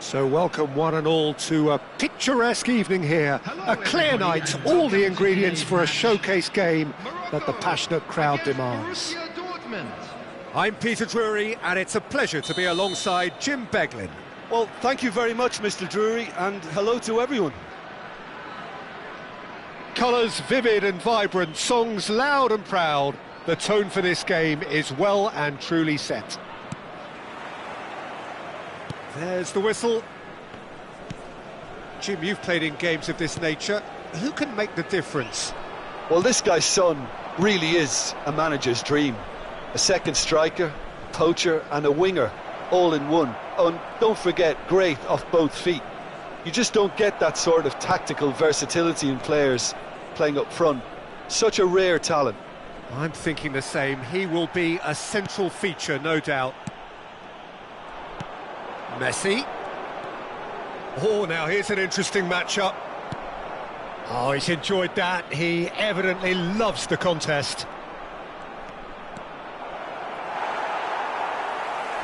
So welcome one and all to a picturesque evening here. A clear night, all the ingredients for a showcase game that the passionate crowd demands. I'm Peter Drury, and it's a pleasure to be alongside Jim Beglin. Well, thank you very much, Mr. Drury, and hello to everyone. Colours vivid and vibrant, songs loud and proud. The tone for this game is well and truly set. There's the whistle. Jim, you've played in games of this nature. Who can make the difference? Well, this guy's son really is a manager's dream. A second striker, poacher and a winger, all in one. Oh, and don't forget, great off both feet. You just don't get that sort of tactical versatility in players playing up front. Such a rare talent. I'm thinking the same. He will be a central feature, no doubt. Messi. Oh, now here's an interesting matchup. Oh, he's enjoyed that. He evidently loves the contest.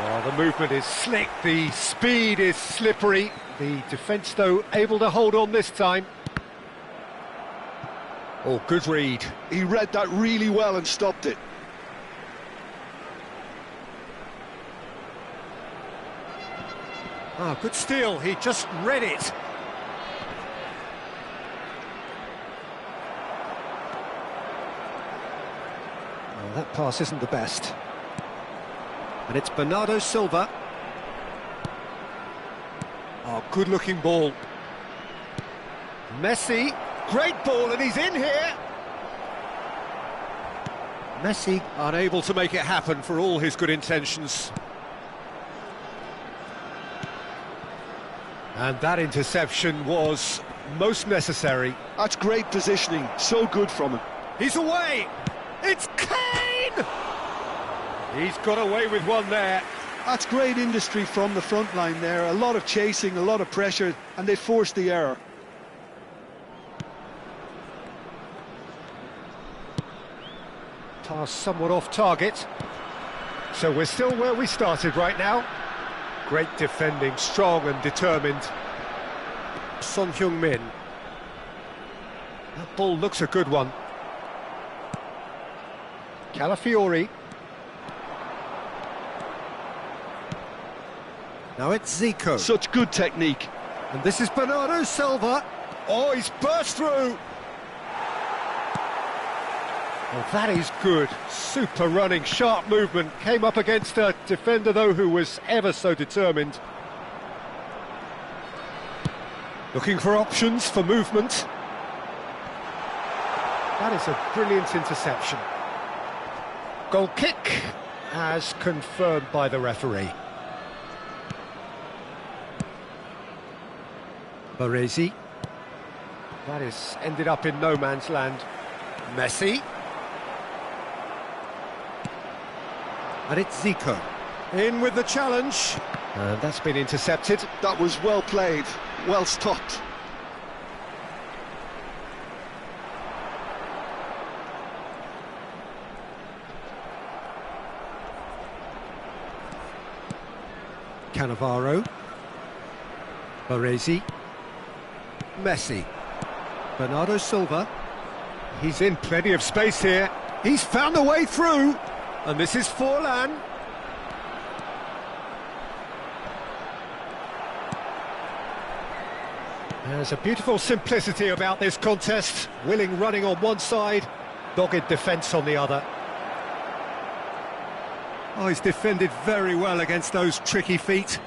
Well, the movement is slick, the speed is slippery. The defence, though, able to hold on this time. Oh, good read. He read that really well and stopped it. Ah, good steal, he just read it. Well, that pass isn't the best. And it's Bernardo Silva. Oh, good-looking ball. Messi, great ball, and he's in here. Messi Unable to make it happen for all his good intentions. And that interception was most necessary. That's great positioning, so good from him. He's away! It's Kane! He's got away with one there. That's great industry from the front line there. A lot of chasing, a lot of pressure, and they forced the error. Pass somewhat off target. So we're still where we started right now. Great defending, strong and determined. Son Heung-min. That ball looks a good one. Calafiori. Now it's Zico. Such good technique. And this is Bernardo Silva. Oh, he's burst through. Well, that is good. Super running, sharp movement. Came up against a defender, though, who was ever so determined. Looking for options for movement. That is a brilliant interception. Goal kick, as confirmed by the referee. Baresi. That is ended up in no man's land. Messi. And it's Zico. In with the challenge. And that's been intercepted. That was well played, well stopped. Cannavaro. Baresi. Messi. Bernardo Silva. He's in plenty of space here. He's found a way through. And this is Forlan. There's a beautiful simplicity about this contest. Willing running on one side, dogged defence on the other. Oh, he's defended very well against those tricky feet.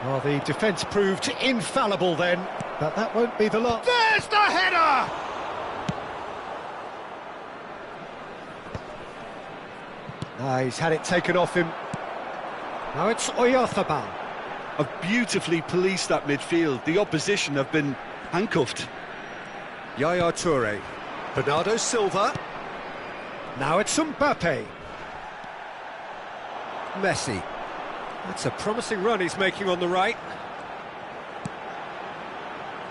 Well, the defence proved infallible then, but that won't be the last. There's the header! He's had it taken off him. Now it's Oyarzabal. Have beautifully policed that midfield. The opposition have been handcuffed. Yaya Toure. Bernardo Silva. Now it's Mbappe. Messi. That's a promising run he's making on the right.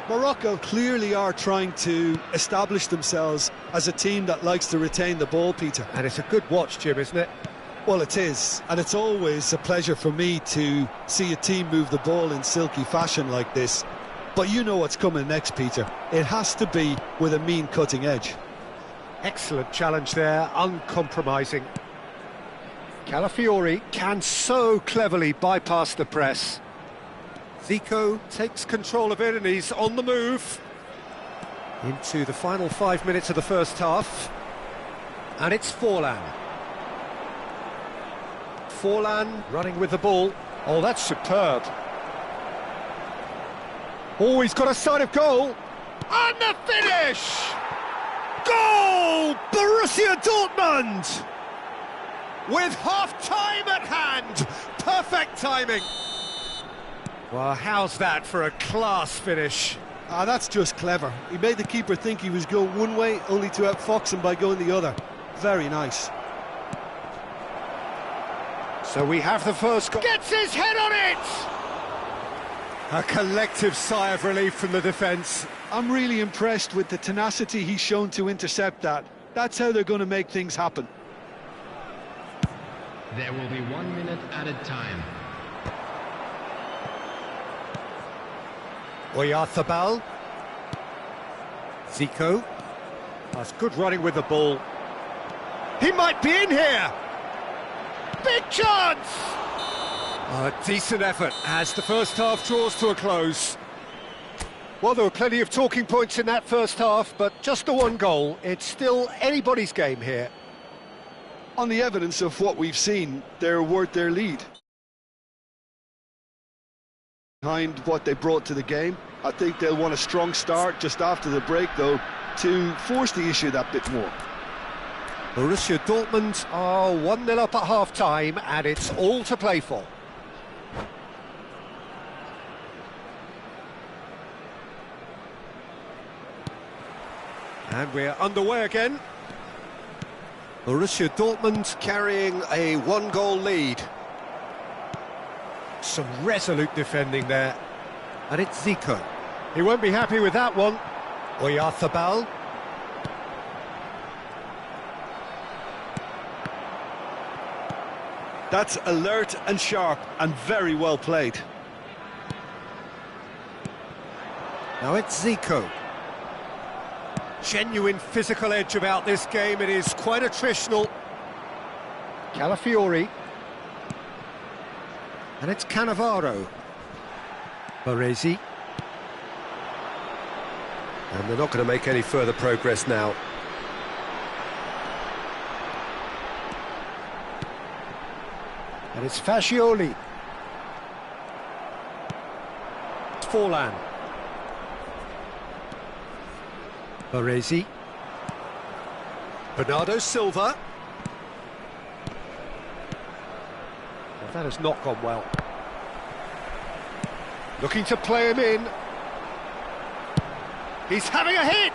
Morocco clearly are trying to establish themselves as a team that likes to retain the ball, Peter. And it's a good watch, Jim, isn't it? Well, it is, and it's always a pleasure for me to see a team move the ball in silky fashion like this. But you know what's coming next, Peter. It has to be with a mean cutting edge. Excellent challenge there, uncompromising. Calafiori can so cleverly bypass the press. Zico takes control of it and he's on the move. Into the final 5 minutes of the first half. And it's Forlan. Forlan running with the ball. Oh, that's superb. Oh, he's got a sight of goal. And the finish! Goal! Borussia Dortmund! With half-time at hand. Perfect timing. Well, how's that for a class finish? Ah, that's just clever. He made the keeper think he was going one way, only to outfox him by going the other. Very nice. So we have the first goal. Gets his head on it! A collective sigh of relief from the defence. I'm really impressed with the tenacity he's shown to intercept that. That's how they're going to make things happen. There will be 1 minute added time. Oyarzabal. Zico. That's good running with the ball. He might be in here! Big chance! A decent effort as the first half draws to a close. Well, there were plenty of talking points in that first half, but just the one goal. It's still anybody's game here. On the evidence of what we've seen, they're worth their lead. Behind what they brought to the game, I think they'll want a strong start just after the break, though, to force the issue that bit more. Borussia Dortmund are 1-0 up at half-time, and it's all to play for. And we're underway again. Borussia Dortmund carrying a one-goal lead. Some resolute defending there. And it's Zico. He won't be happy with that one. Oyarzabal. That's alert and sharp and very well played. Now it's Zico. Genuine physical edge about this game. It is quite attritional. Calafiori. And it's Cannavaro. Baresi. And they're not going to make any further progress now. And it's Fascioli. It's Forlan. Baresi. Bernardo Silva. Well, that has not gone well. Looking to play him in. He's having a hit!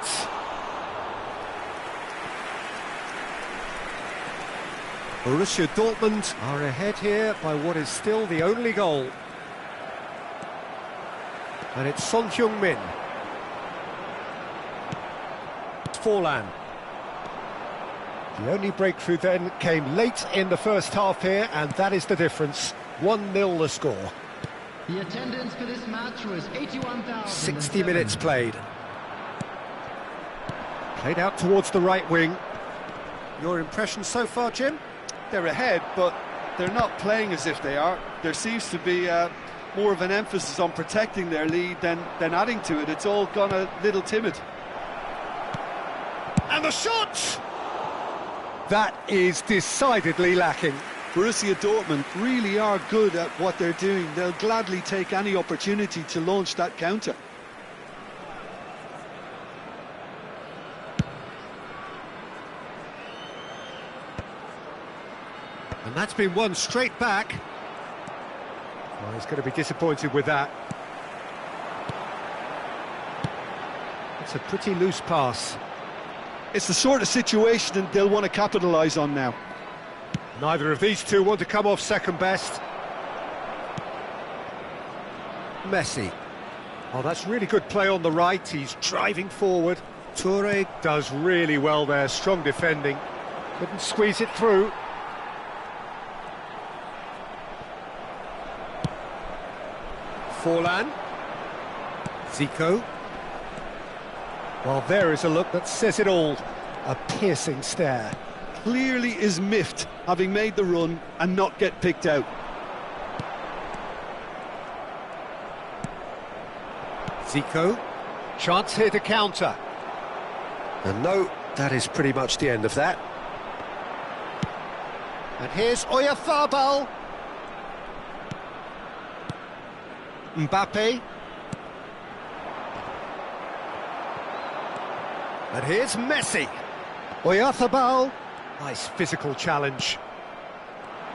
Borussia Dortmund are ahead here by what is still the only goal. And it's Son Heung-min. Forlan. The only breakthrough then came late in the first half here, and that is the difference. 1-0 the score. The attendance for this match was 81,000. 60 minutes played. Played out towards the right wing. Your impression so far, Jim? They're ahead, but they're not playing as if they are. There seems to be more of an emphasis on protecting their lead than adding to it. It's all gone a little timid. And the shot! That is decidedly lacking. Borussia Dortmund really are good at what they're doing. They'll gladly take any opportunity to launch that counter. And that's been won straight back. Well, he's going to be disappointed with that. It's a pretty loose pass. It's the sort of situation they'll want to capitalise on now. Neither of these two want to come off second best. Messi. Oh, that's really good play on the right. He's driving forward. Toure does really well there. Strong defending. Couldn't squeeze it through. Forlan. Zico. Well, there is a look that says it all. A piercing stare. Clearly is miffed, having made the run and not get picked out. Zico. Chance here to counter. And no, that is pretty much the end of that. And here's Oyarzabal. Mbappe. And here's Messi. Oyarzabal. Nice physical challenge.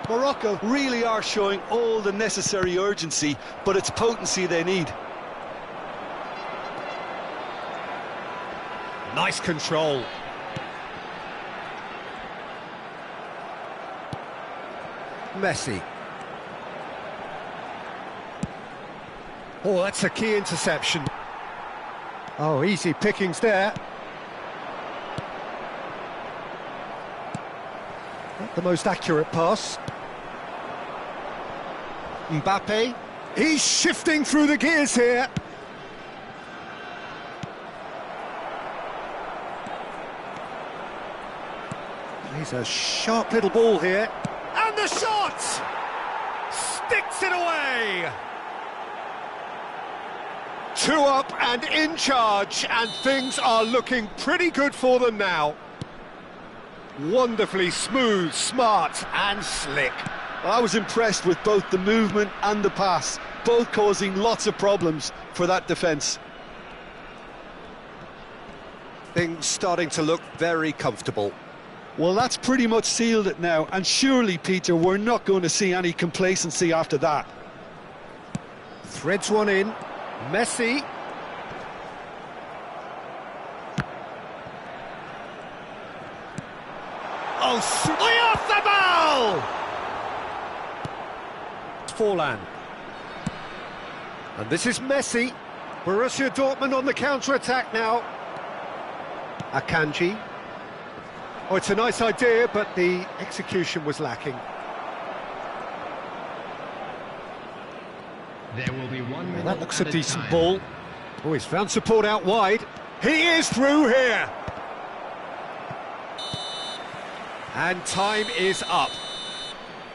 Morocco really are showing all the necessary urgency, but it's potency they need. Nice control. Messi. Oh, that's a key interception. Oh, easy pickings there. Not the most accurate pass. Mbappe. He's shifting through the gears here. He's a sharp little ball here. And the shot! Sticks it away! 2 up and in charge, and things are looking pretty good for them now. Wonderfully smooth, smart and slick. I was impressed with both the movement and the pass, both causing lots of problems for that defence. Things starting to look very comfortable. Well, that's pretty much sealed it now, and surely, Peter, we're not going to see any complacency after that. Threads one in. Messi. Oh, Oyarzabal! Forlan. And this is Messi. Borussia Dortmund on the counter-attack now. Akanji. Oh, it's a nice idea, but the execution was lacking. There will be 1 minute. That looks a added decent time. ball. Oh, he's found support out wide. He is through here. And time is up.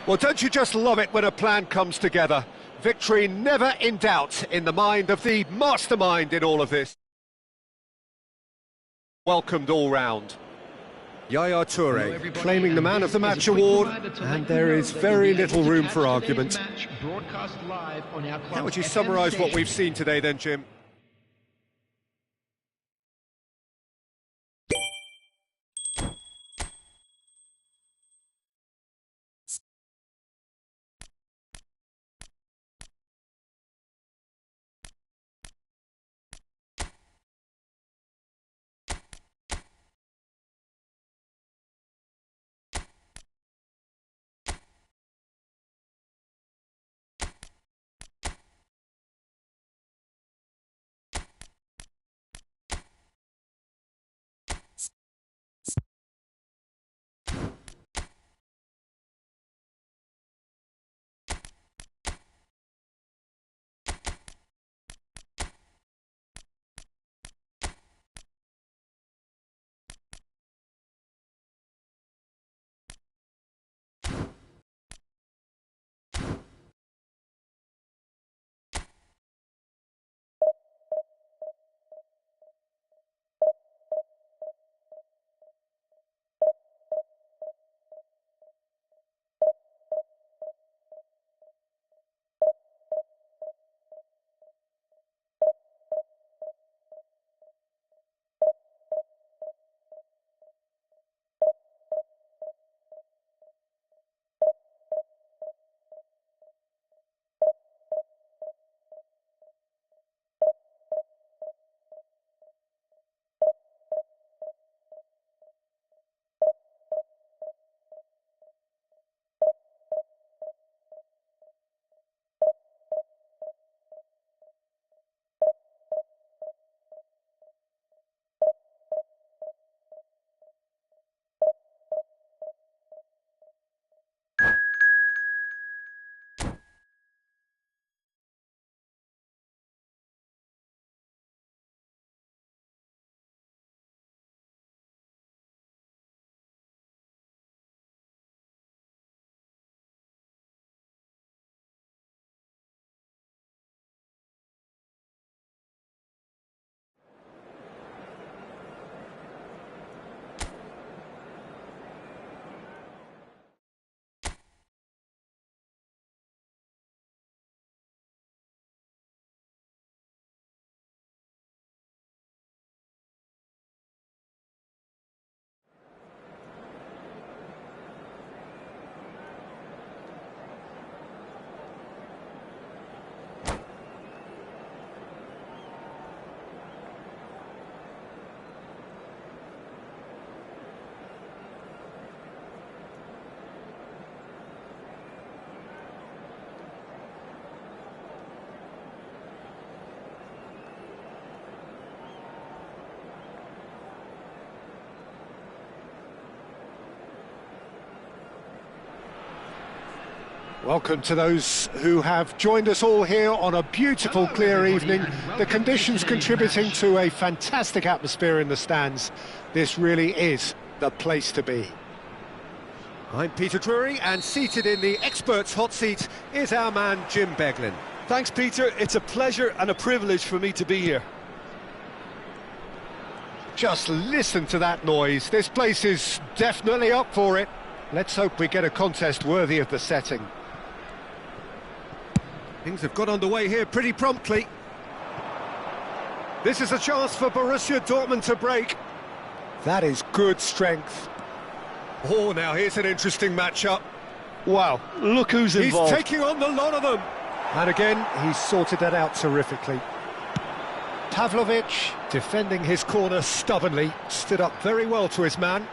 Well, don't you just love it when a plan comes together? Victory never in doubt in the mind of the mastermind in all of this. Welcomed all round. Yaya Toure. Hello, everybody, claiming the and Man this of the is a Match quick award, reminder to and let there you know is that very you'll be little able to room catch for today's argument. match broadcast live on our How would you Club FM summarise what station. we've seen today then, Jim? Welcome to those who have joined us all here on a beautiful, clear evening. The conditions contributing to a fantastic atmosphere in the stands. This really is the place to be. I'm Peter Drury, and seated in the experts' hot seat is our man Jim Beglin. Thanks, Peter. It's a pleasure and a privilege for me to be here. Just listen to that noise. This place is definitely up for it. Let's hope we get a contest worthy of the setting. Things have got underway here pretty promptly. This is a chance for Borussia Dortmund to break. That is good strength. Oh, now here's an interesting matchup. Wow, look who's involved. He's taking on the lot of them. And again, he's sorted that out terrifically. Pavlovic, defending his corner stubbornly, stood up very well to his man.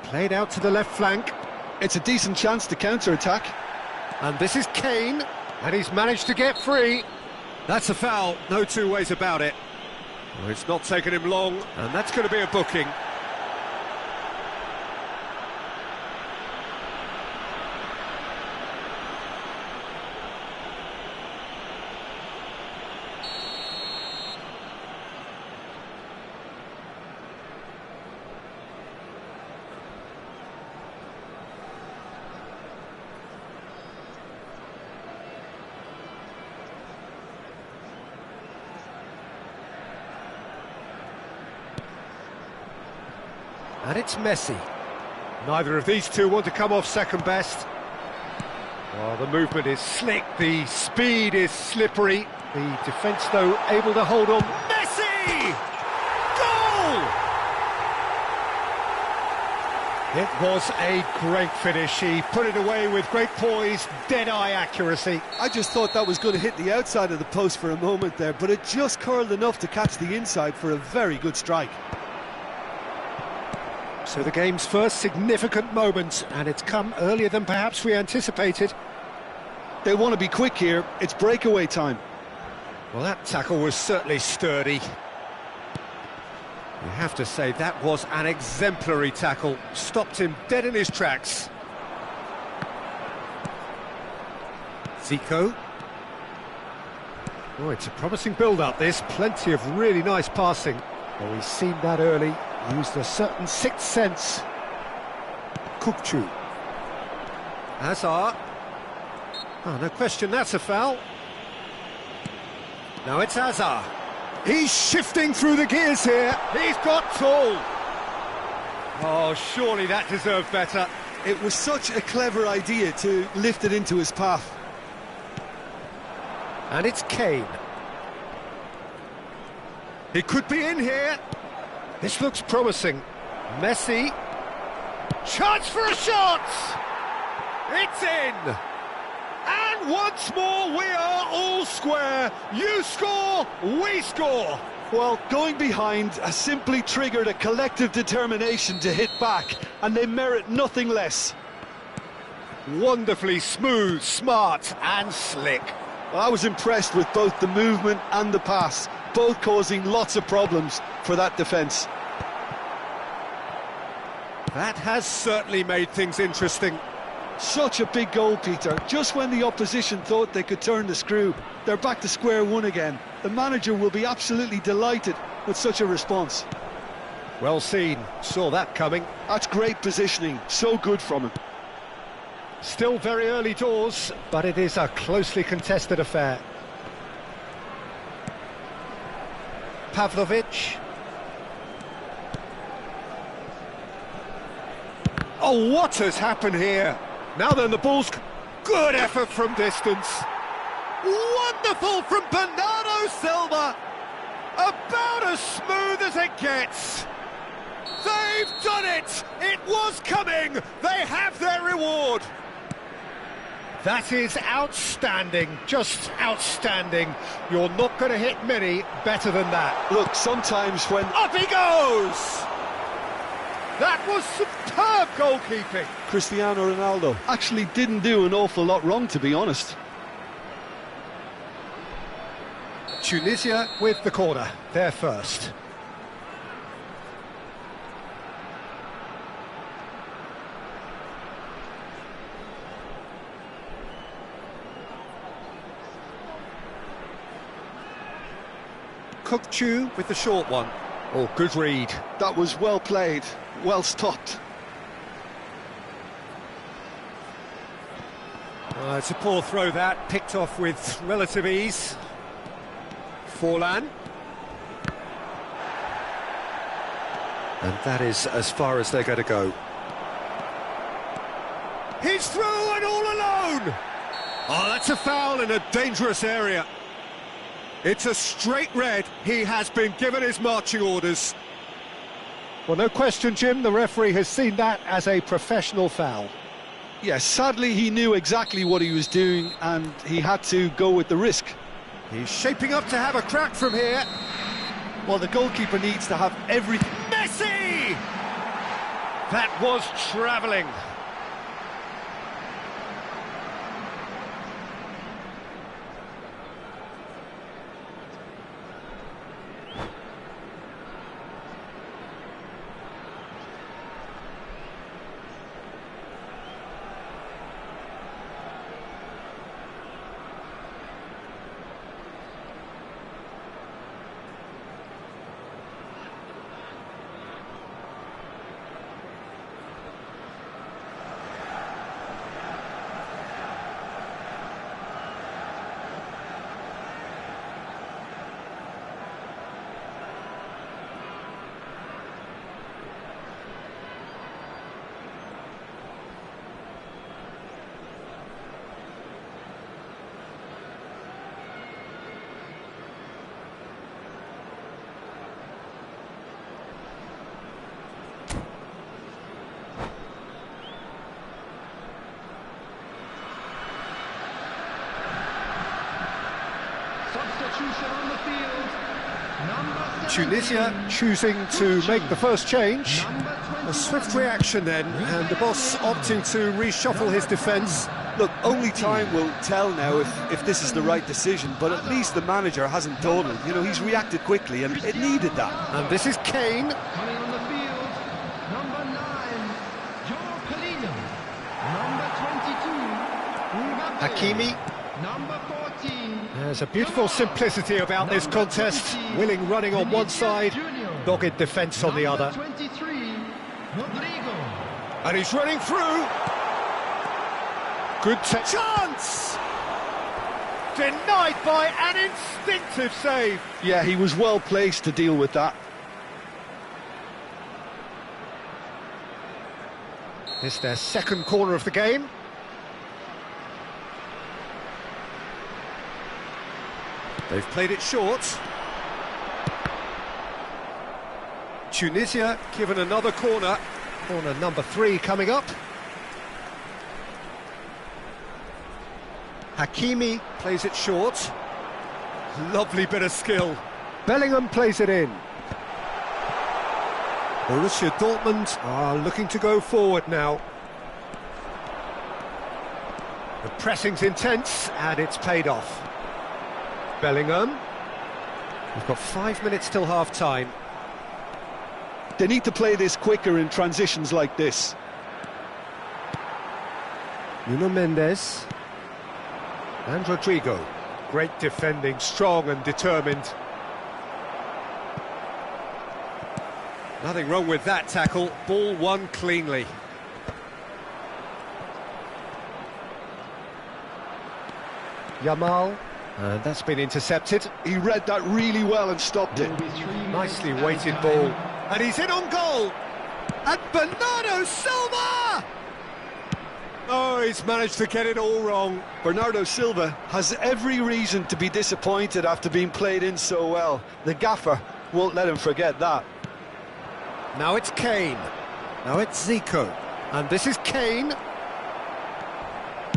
Played out to the left flank. It's a decent chance to counter-attack. And this is Kane, and he's managed to get free. That's a foul, no two ways about it. Well, it's not taken him long, and that's going to be a booking. And it's Messi. Neither of these two want to come off second best. Oh, the movement is slick, the speed is slippery. The defence, though, able to hold on. Messi! Goal! It was a great finish. He put it away with great poise, dead-eye accuracy. I just thought that was going to hit the outside of the post for a moment there, but it just curled enough to catch the inside for a very good strike. So the game's first significant moment, and it's come earlier than perhaps we anticipated. They want to be quick here. It's breakaway time. Well, that tackle was certainly sturdy. You have to say that was an exemplary tackle. Stopped him dead in his tracks. Zico. Oh, it's a promising build-up, this. Plenty of really nice passing. Well, he's seen that early. Used a certain sixth sense. Kukçu. Hazard. Oh, no question, that's a foul. Now it's Hazard. He's shifting through the gears here. He's got tall. Oh, surely that deserved better. It was such a clever idea to lift it into his path. And it's Kane. He could be in here. This looks promising. Messi. Chance for a shot! It's in! And once more we are all square. You score, we score. Well, going behind has simply triggered a collective determination to hit back, and they merit nothing less. Wonderfully smooth, smart and slick. Well, I was impressed with both the movement and the pass, both causing lots of problems for that defence. That has certainly made things interesting. Such a big goal, Peter. Just when the opposition thought they could turn the screw, they're back to square one again. The manager will be absolutely delighted with such a response. Well seen, saw that coming. That's great positioning, so good from him. Still very early doors, but it is a closely contested affair. Pavlovic. Oh, what has happened here? Now then, the ball's... Good effort from distance. Wonderful from Bernardo Silva. About as smooth as it gets. They've done it! It was coming! They have their reward! That is outstanding, just outstanding. You're not going to hit many better than that. Look, sometimes when... Up he goes! That was superb goalkeeping. Cristiano Ronaldo actually didn't do an awful lot wrong, to be honest. Tunisia with the corner, they're first. cook chew with the short one. Oh, good read. That was well played, well stopped. It's a poor throw that, picked off with relative ease. Forlan. And that is as far as they're going to go. He's through and all alone! Oh, that's a foul in a dangerous area. It's a straight red. He has been given his marching orders. Well, no question, Jim, the referee has seen that as a professional foul. Yes, sadly he knew exactly what he was doing and he had to go with the risk. He's shaping up to have a crack from here. Well, the goalkeeper needs to have everything. Messi! That was travelling. Substitution on the field. Tunisia choosing to make the first change. A swift reaction then, and the boss opting to reshuffle his defence. Look, only time will tell now if this is the right decision, but at least the manager hasn't dawdled. You know, he's reacted quickly, and it needed that. And this is Kane. Coming on the field, number 9, Joao Pelino. Number 22, Mbappe. Hakimi. Number 14. There's a beautiful simplicity about this contest. Willing running on one side, dogged defence on the other. Number 23, Rodrigo. And he's running through. Good chance! Denied by an instinctive save. Yeah, he was well placed to deal with that. It's their second corner of the game. They've played it short. Tunisia given another corner. Corner number 3 coming up. Hakimi plays it short. Lovely bit of skill. Bellingham plays it in. Borussia Dortmund are looking to go forward now. The pressing's intense and it's paid off. Bellingham. We've got 5 minutes till half-time. They need to play this quicker in transitions like this. Nuno Mendes. And Rodrigo. Great defending, strong and determined. Nothing wrong with that tackle. Ball won cleanly. Yamal. And that's been intercepted. He read that really well and stopped it. Nicely weighted ball. And he's in on goal. And Bernardo Silva! Oh, he's managed to get it all wrong. Bernardo Silva has every reason to be disappointed after being played in so well. The gaffer won't let him forget that. Now it's Kane. Now it's Zico. And this is Kane.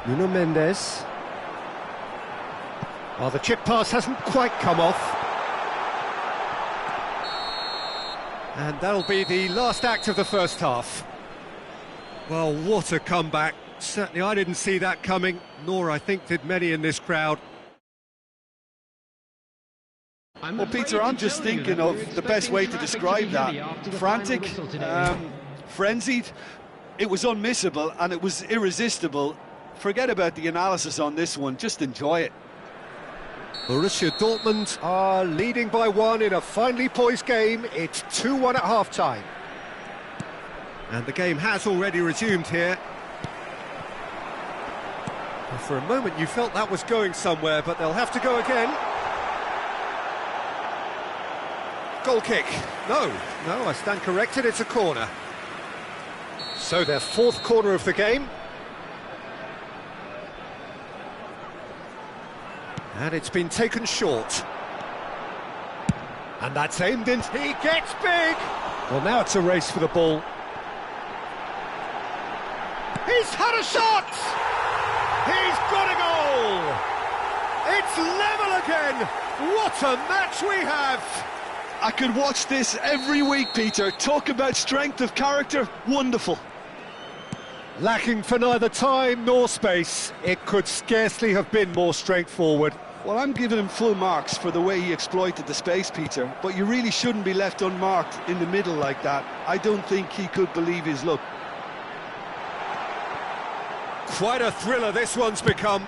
Nuno Mendes. Well, the chip pass hasn't quite come off. And that'll be the last act of the first half. Well, what a comeback. Certainly I didn't see that coming, nor I think did many in this crowd. Well, Peter, I'm just thinking of the best way to describe that. Frantic, frenzied. It was unmissable and it was irresistible. Forget about the analysis on this one, just enjoy it. Borussia Dortmund are leading by 1 in a finely poised game. It's 2-1 at half-time. And the game has already resumed here. Well, for a moment you felt that was going somewhere, but they'll have to go again. Goal kick. No, I stand corrected, it's a corner. So their 4th corner of the game. And it's been taken short. And that's aimed in. He gets big! Well, now it's a race for the ball. He's had a shot! He's got a goal! It's level again! What a match we have! I could watch this every week, Peter. Talk about strength of character, wonderful. Lacking for neither time nor space. It could scarcely have been more straightforward. Well, I'm giving him full marks for the way he exploited the space, Peter, but you really shouldn't be left unmarked in the middle like that. I don't think he could believe his luck. Quite a thriller this one's become.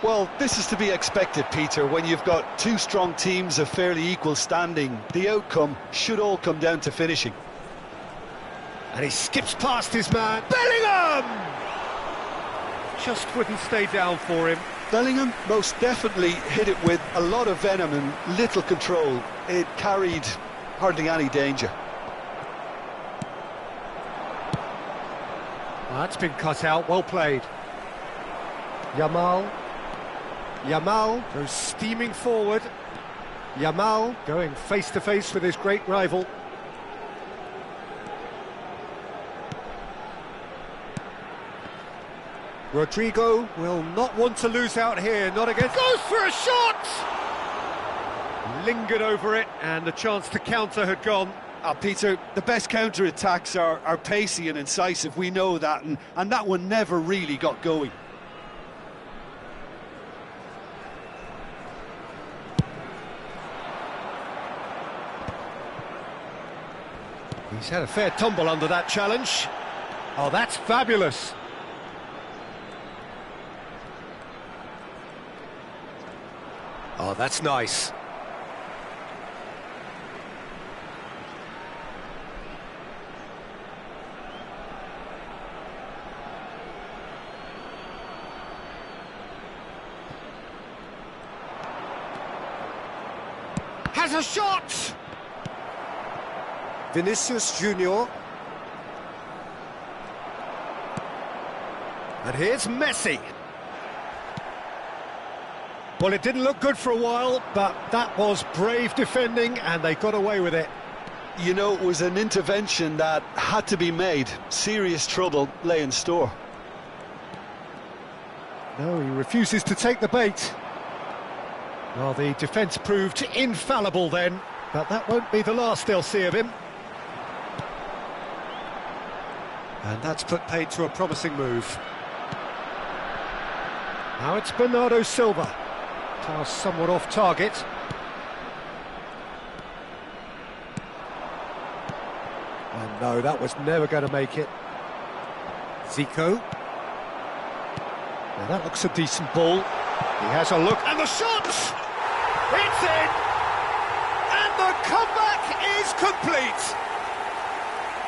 Well, this is to be expected, Peter. When you've got 2 strong teams of fairly equal standing, the outcome should all come down to finishing. And he skips past his man. Bellingham! Just wouldn't stay down for him. Bellingham most definitely hit it with a lot of venom and little control. It carried hardly any danger. Well, that's been cut out, well played. Yamal goes steaming forward. Yamal going face to face with his great rival. Rodrigo will not want to lose out here, not against... Goes for a shot! Lingered over it, and the chance to counter had gone. Peter, the best counter-attacks are pacey and incisive, we know that, and that one never really got going. He's had a fair tumble under that challenge. Oh, that's fabulous. Oh, that's nice. Has a shot! Vinicius Junior. And here's Messi. Well, it didn't look good for a while, but that was brave defending, and they got away with it. You know, it was an intervention that had to be made. Serious trouble lay in store. No, he refuses to take the bait. Well, the defence proved infallible then, but that won't be the last they'll see of him. And that's put paid to a promising move. Now it's Bernardo Silva. Pass somewhat off target. Oh no, that was never going to make it. Zico. Now that looks a decent ball. He has a look, and the shot! It's in! And the comeback is complete!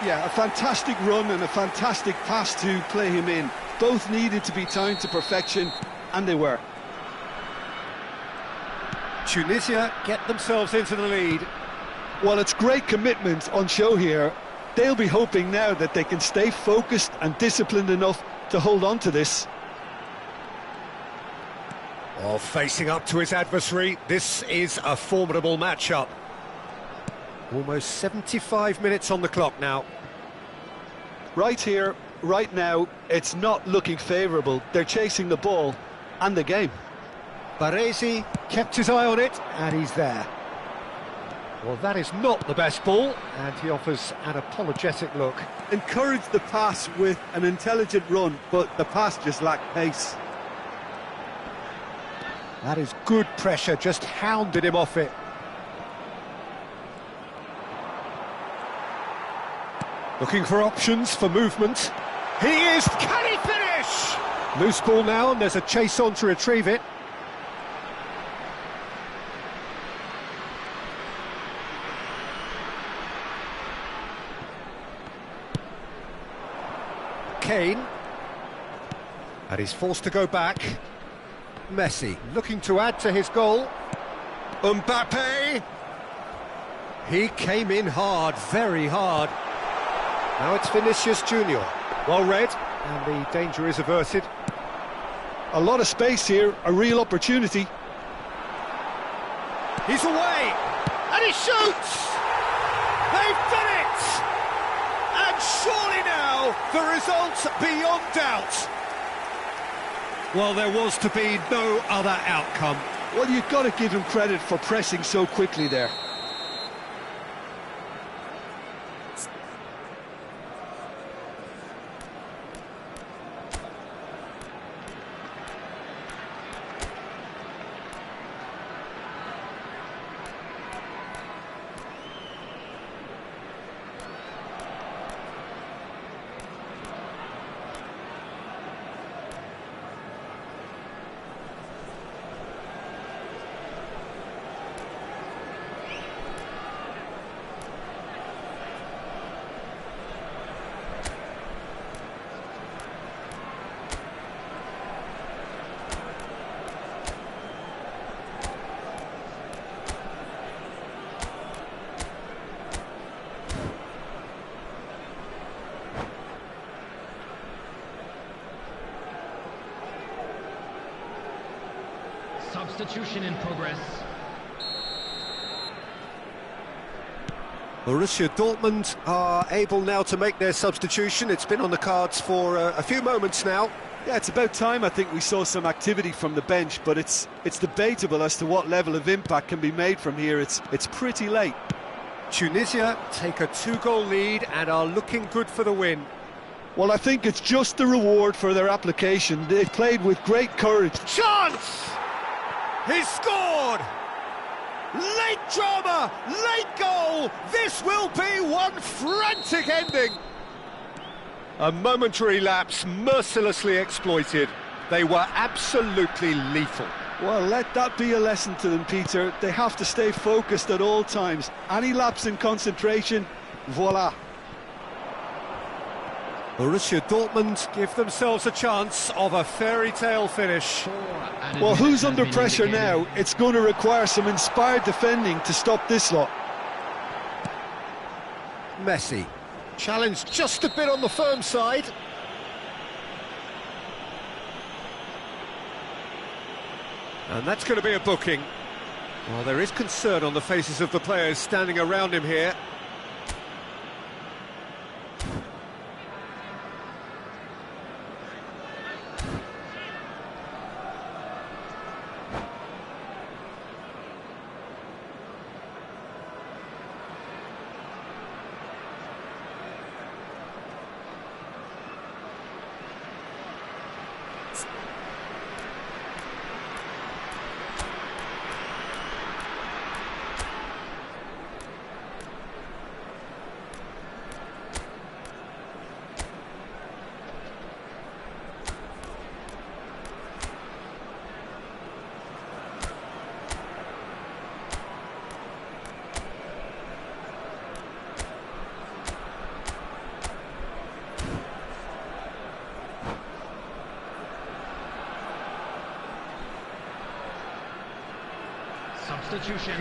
Yeah, a fantastic run and a fantastic pass to play him in. Both needed to be timed to perfection, and they were. Tunisia get themselves into the lead. Well, it's great commitment on show here. They'll be hoping now that they can stay focused and disciplined enough to hold on to this. Well, facing up to his adversary, this is a formidable matchup. Almost 75 minutes on the clock now. Right here, right now, it's not looking favourable. They're chasing the ball and the game. Baresi kept his eye on it, and he's there. Well, that is not the best ball, and he offers an apologetic look. Encouraged the pass with an intelligent run, but the pass just lacked pace. That is good pressure, just hounded him off it. Looking for options for movement. He is... Can he finish? Loose ball now, and there's a chase on to retrieve it. Kane. And he's forced to go back. Messi looking to add to his goal. Mbappe. He came in hard, very hard. Now it's Vinicius Junior. Well read, and the danger is averted. A lot of space here, a real opportunity. He's away, and he shoots! They've done it! And surely now, the result's beyond doubt. Well, there was to be no other outcome. Well, you've got to give him credit for pressing so quickly there. Substitution in progress. Borussia Dortmund are able now to make their substitution. It's been on the cards for a few moments now. Yeah, it's about time I think we saw some activity from the bench, but it's debatable as to what level of impact can be made from here. It's pretty late. Tunisia take a 2-goal lead and are looking good for the win. Well, I think it's just the reward for their application. They've played with great courage. Chance! He's scored! Late drama, late goal! This will be one frantic ending! A momentary lapse mercilessly exploited. They were absolutely lethal. Well, let that be a lesson to them, Peter. They have to stay focused at all times. Any lapse in concentration, voila. Borussia Dortmund give themselves a chance of a fairy tale finish. Well, who's under pressure now? It's going to require some inspired defending to stop this lot. Messi, challenged just a bit on the firm side. And that's going to be a booking. Well, there is concern on the faces of the players standing around him here. Substitution.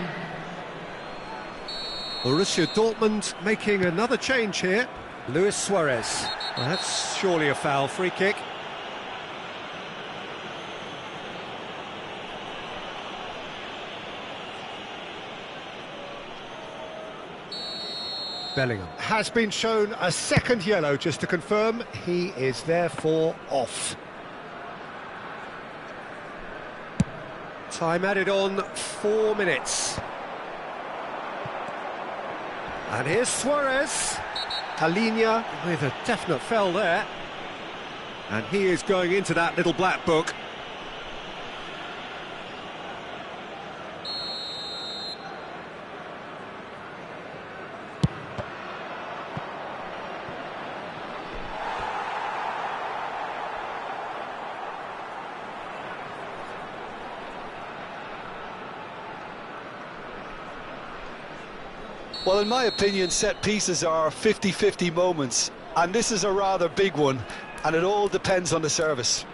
Borussia Dortmund making another change here. Luis Suarez. Well, that's surely a foul. Free kick. Bellingham has been shown a second yellow, just to confirm. He is therefore off. Time added on, 4 minutes. And here's Suarez. Palhinha with a definite foul there. And he is going into that little black book. Well, in my opinion, set pieces are 50-50 moments, and this is a rather big one. and it all depends on the service.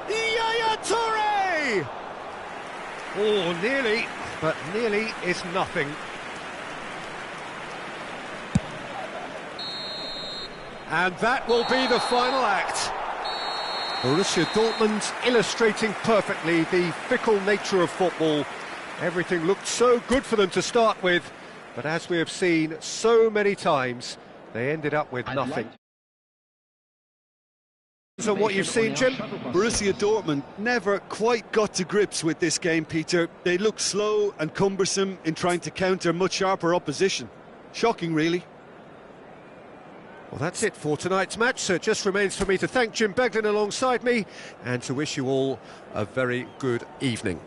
Yaya Toure! Oh, nearly, but nearly is nothing. And that will be the final act. Borussia Dortmund illustrating perfectly the fickle nature of football. Everything looked so good for them to start with, but as we have seen so many times, they ended up with nothing. So what you've seen, Jim? Borussia Dortmund never quite got to grips with this game, Peter. They looked slow and cumbersome in trying to counter much sharper opposition. Shocking, really. Well, that's it for tonight's match, so it just remains for me to thank Jim Beglin alongside me and to wish you all a very good evening.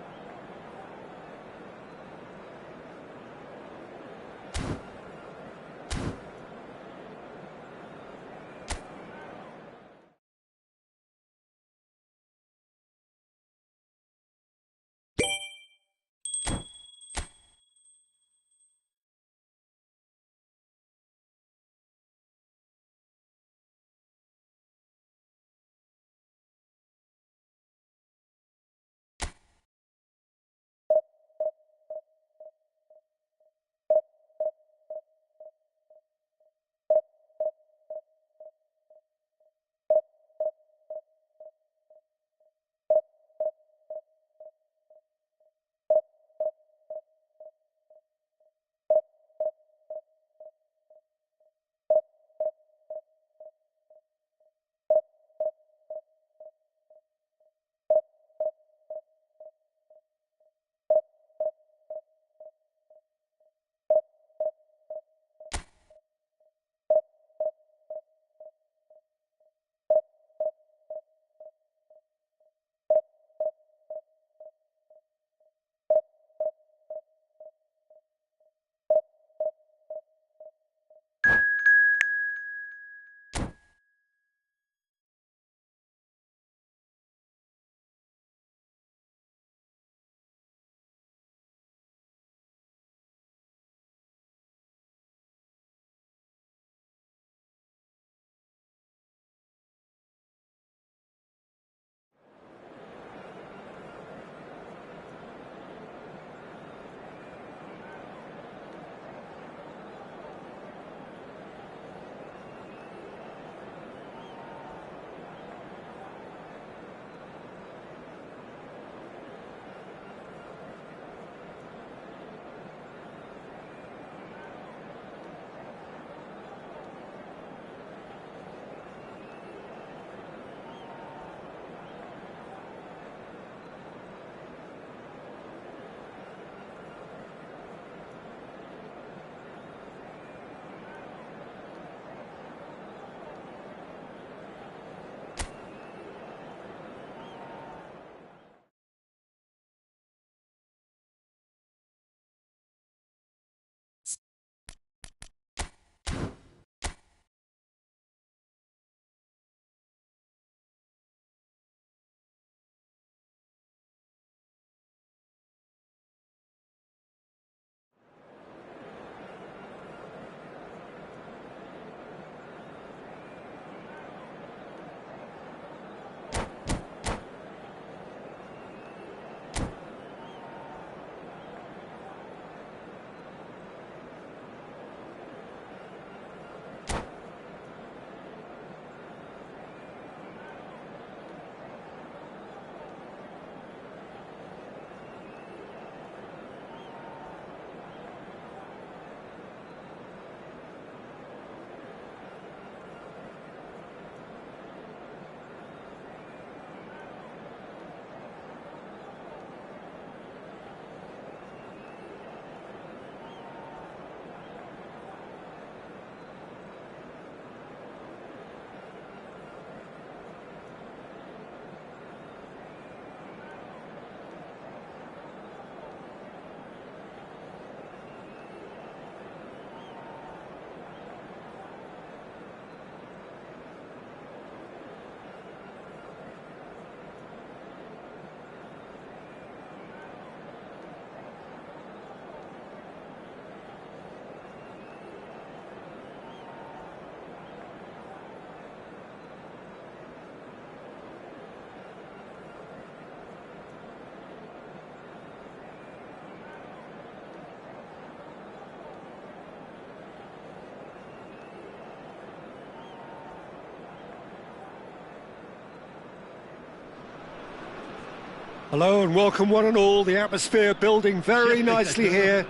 Hello and welcome one and all. The atmosphere building very nicely here.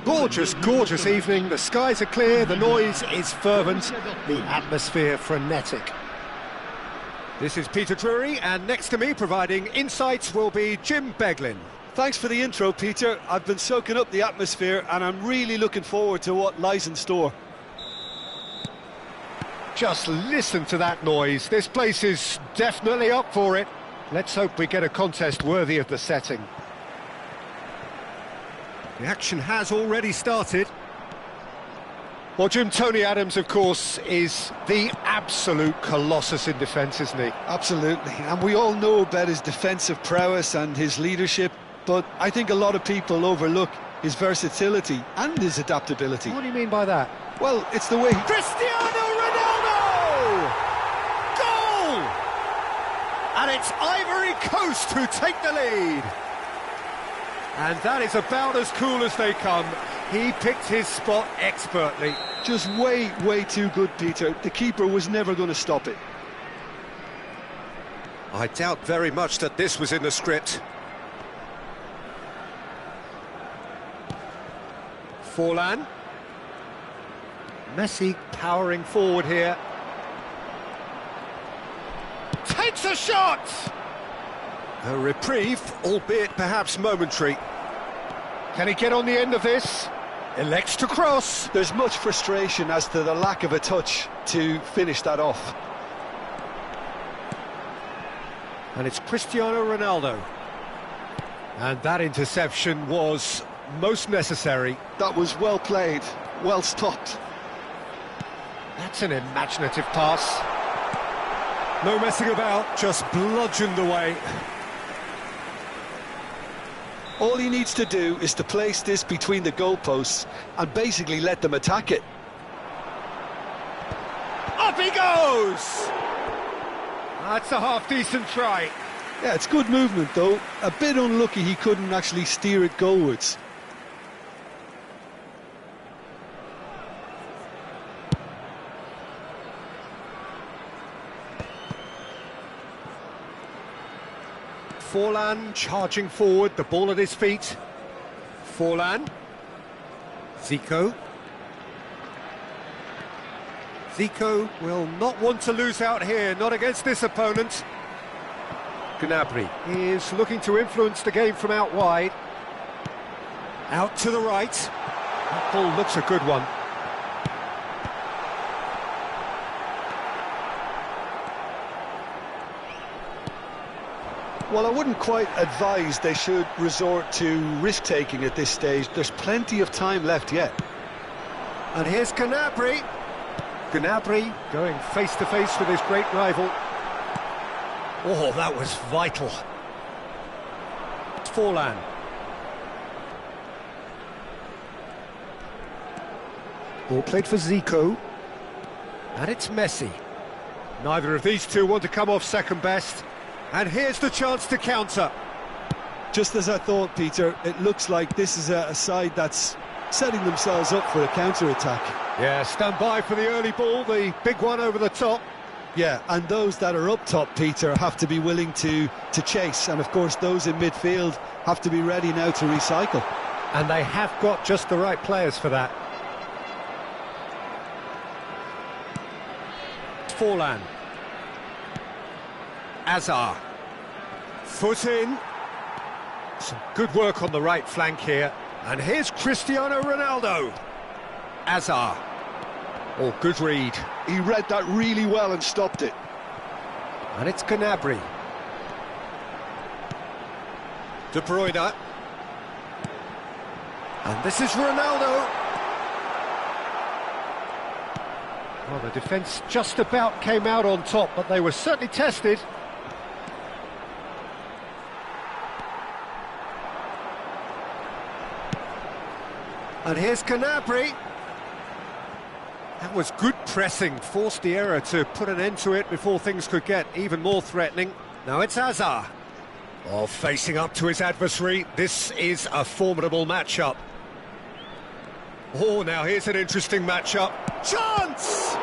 Gorgeous, gorgeous evening. The skies are clear, the noise is fervent, the atmosphere frenetic. This is Peter Drury, and next to me providing insights will be Jim Beglin. Thanks for the intro, Peter. I've been soaking up the atmosphere and I'm really looking forward to what lies in store. Just listen to that noise. This place is definitely up for it. Let's hope we get a contest worthy of the setting. The action has already started. Well, Jim, Tony Adams, of course, is the absolute colossus in defence, isn't he? Absolutely, and we all know about his defensive prowess and his leadership, but I think a lot of people overlook his versatility and his adaptability. What do you mean by that? Well, it's the way... Cristiano Ronaldo! Goal! And it's Ivory Coast who take the lead. And that is about as cool as they come. He picked his spot expertly. Just way, way too good, Peter. The keeper was never going to stop it. I doubt very much that this was in the script. Forlan. Messi powering forward here. Takes a shot! A reprieve, albeit perhaps momentary. Can he get on the end of this? Elects to cross. There's much frustration as to the lack of a touch to finish that off. And it's Cristiano Ronaldo. And that interception was most necessary. That was well played, well stopped. That's an imaginative pass. No messing about, just bludgeoned away. All he needs to do is to place this between the goalposts and basically let them attack it. Up he goes! That's a half-decent try. Yeah, it's good movement though. A bit unlucky he couldn't actually steer it goalwards. Forlan charging forward, the ball at his feet. Forlan. Zico. Zico will not want to lose out here, not against this opponent. Gnabry is looking to influence the game from out wide. Out to the right. That ball looks a good one. Well, I wouldn't quite advise they should resort to risk-taking at this stage. There's plenty of time left yet. And here's Gnabry. Gnabry going face-to-face with his great rival. Oh, that was vital. It's Forlan. Ball played for Zico. And it's Messi. Neither of these two want to come off second best. And here's the chance to counter. Just as I thought, Peter, it looks like this is a side that's setting themselves up for a counter-attack. Yeah, stand by for the early ball, the big one over the top. Yeah, and those that are up top, Peter, have to be willing to chase. And, of course, those in midfield have to be ready now to recycle. And they have got just the right players for that. Forlan. Azar. Foot in. Some good work on the right flank here. And here's Cristiano Ronaldo. Azar. Oh, good read. He read that really well and stopped it. And it's Gnabry. De Bruyne. And this is Ronaldo. Well, the defence just about came out on top, but they were certainly tested. And here's Gnabry. That was good pressing, forced the error to put an end to it before things could get even more threatening. Now it's Azar. Oh, facing up to his adversary. This is a formidable matchup. Oh, now here's an interesting matchup. Chance!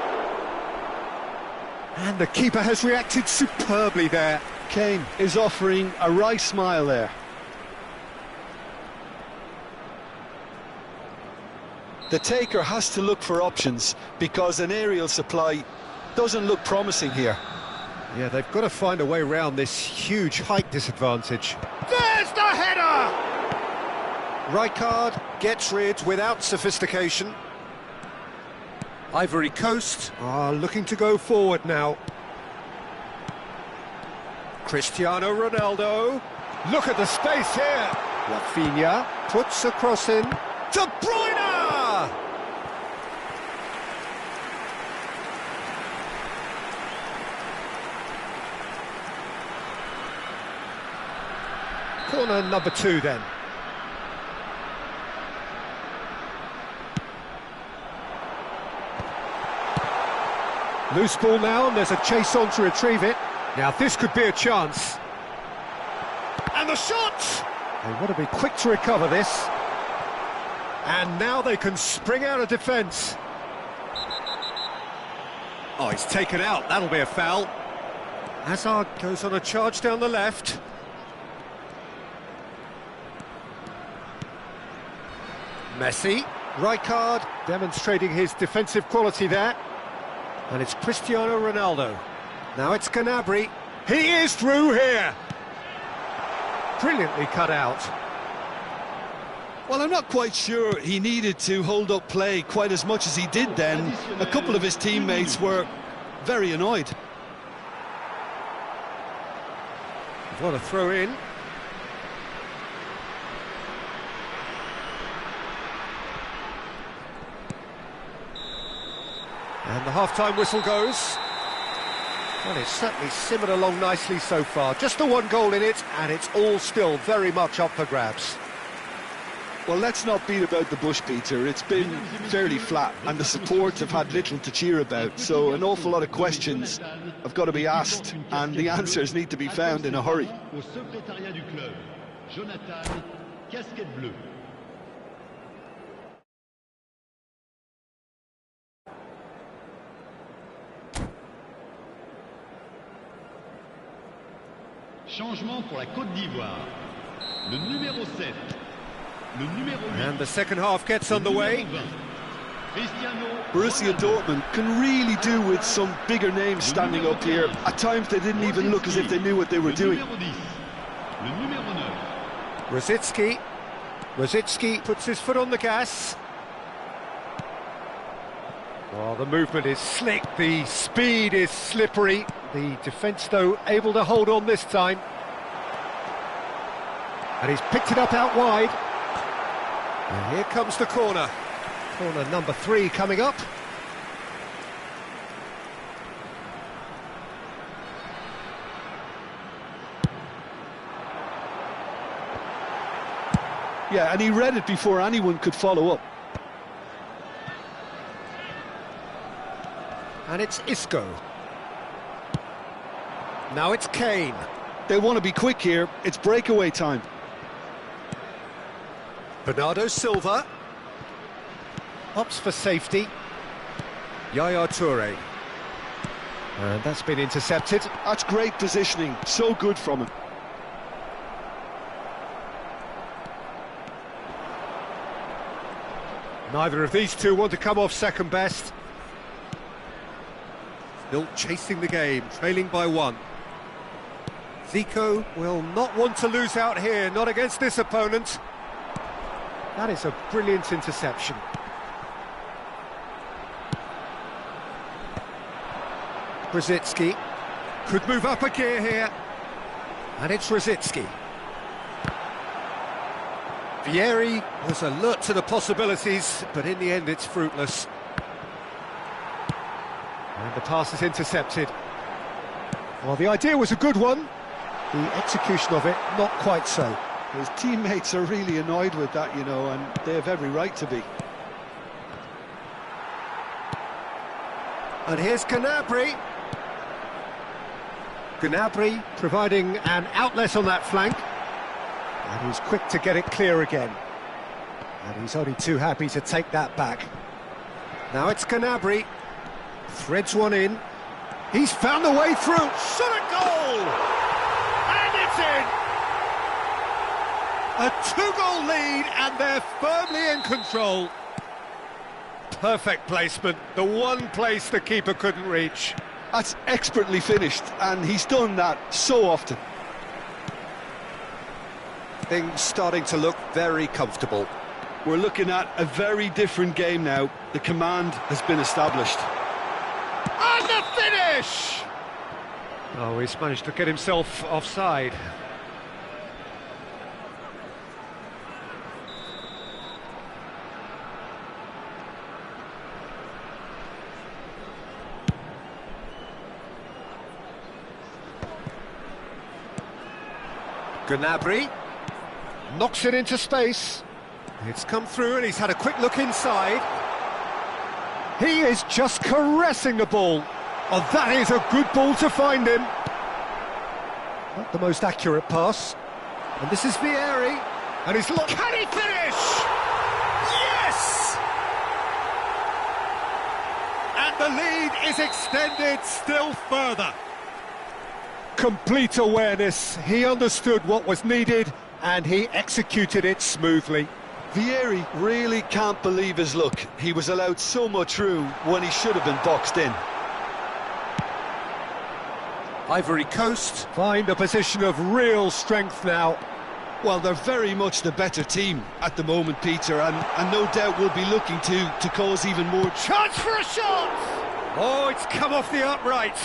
And the keeper has reacted superbly there. Kane is offering a wry smile there. The taker has to look for options because an aerial supply doesn't look promising here. Yeah, they've got to find a way around this huge height disadvantage. There's the header! Rijkaard gets rid without sophistication. Ivory Coast are looking to go forward now. Cristiano Ronaldo. Look at the space here. Rafinha puts a cross in. De Bruyne! Corner number 2 then. Loose ball now, and there's a chase on to retrieve it. Now this could be a chance. And the shot! They want to be quick to recover this. And now they can spring out of defence. Oh, he's taken out. That'll be a foul. Hazard goes on a charge down the left. Messi. Rijkaard demonstrating his defensive quality there. And it's Cristiano Ronaldo. Now it's Gnabry. He is through here! Brilliantly cut out. Well, I'm not quite sure he needed to hold up play quite as much as he did then. A couple of his teammates were very annoyed. What a throw in. And the half-time whistle goes. Well, it's certainly simmered along nicely so far. Just the one goal in it, and it's all still very much up for grabs. Well, let's not beat about the bush, Peter. It's been fairly flat, and the supports have had little to cheer about. So an awful lot of questions have got to be asked, and the answers need to be found in a hurry. Au secrétariat du club, Jonathan, casquette bleue. Changement pour la Côte d'Ivoire. Le numéro 7. Le numéro 8. And the second half gets underway. Borussia Dortmund can really do with some bigger names standing up here. At times they didn't even look as if they knew what they were doing. Rosicki. Rosicki puts his foot on the gas. Well, the movement is slick, the speed is slippery. The defence, though, able to hold on this time. And he's picked it up out wide. And here comes the corner. Corner number 3 coming up. Yeah, and he read it before anyone could follow up. And it's Isco. Now it's Kane. They want to be quick here. It's breakaway time. Bernardo Silva. Opts for safety. Yaya Toure. And that's been intercepted. That's great positioning. So good from him. Neither of these two want to come off second best. Still chasing the game, trailing by 1. Zico will not want to lose out here, not against this opponent. That is a brilliant interception. Rosicki could move up a gear here. And it's Rosicki. Vieri was alert to the possibilities, but in the end it's fruitless. And the pass is intercepted. Well, the idea was a good one. The execution of it, not quite so. His teammates are really annoyed with that, you know, and they have every right to be. And here's Gnabry. Gnabry providing an outlet on that flank. And he's quick to get it clear again. And he's only too happy to take that back. Now it's Gnabry. Threads one in. He's found a way through. Shot a goal! it's in! A two-goal lead, and they're firmly in control. Perfect placement, the one place the keeper couldn't reach. That's expertly finished, and he's done that so often. Things starting to look very comfortable. We're looking at a very different game now. The command has been established. And the finish! Oh, he's managed to get himself offside. Gnabry knocks it into space. It's come through and he's had a quick look inside. He is just caressing the ball. Oh, that is a good ball to find him. Not the most accurate pass. And this is Vieri. And he's locked. Can he finish? Yes! And the lead is extended still further. Complete awareness. He understood what was needed and he executed it smoothly. Vieri really can't believe his luck. He was allowed so much room when he should have been boxed in. Ivory Coast find a position of real strength now. Well, they're very much the better team at the moment, Peter, and no doubt will be looking to cause even more. Chance for a shot! Oh, it's come off the upright.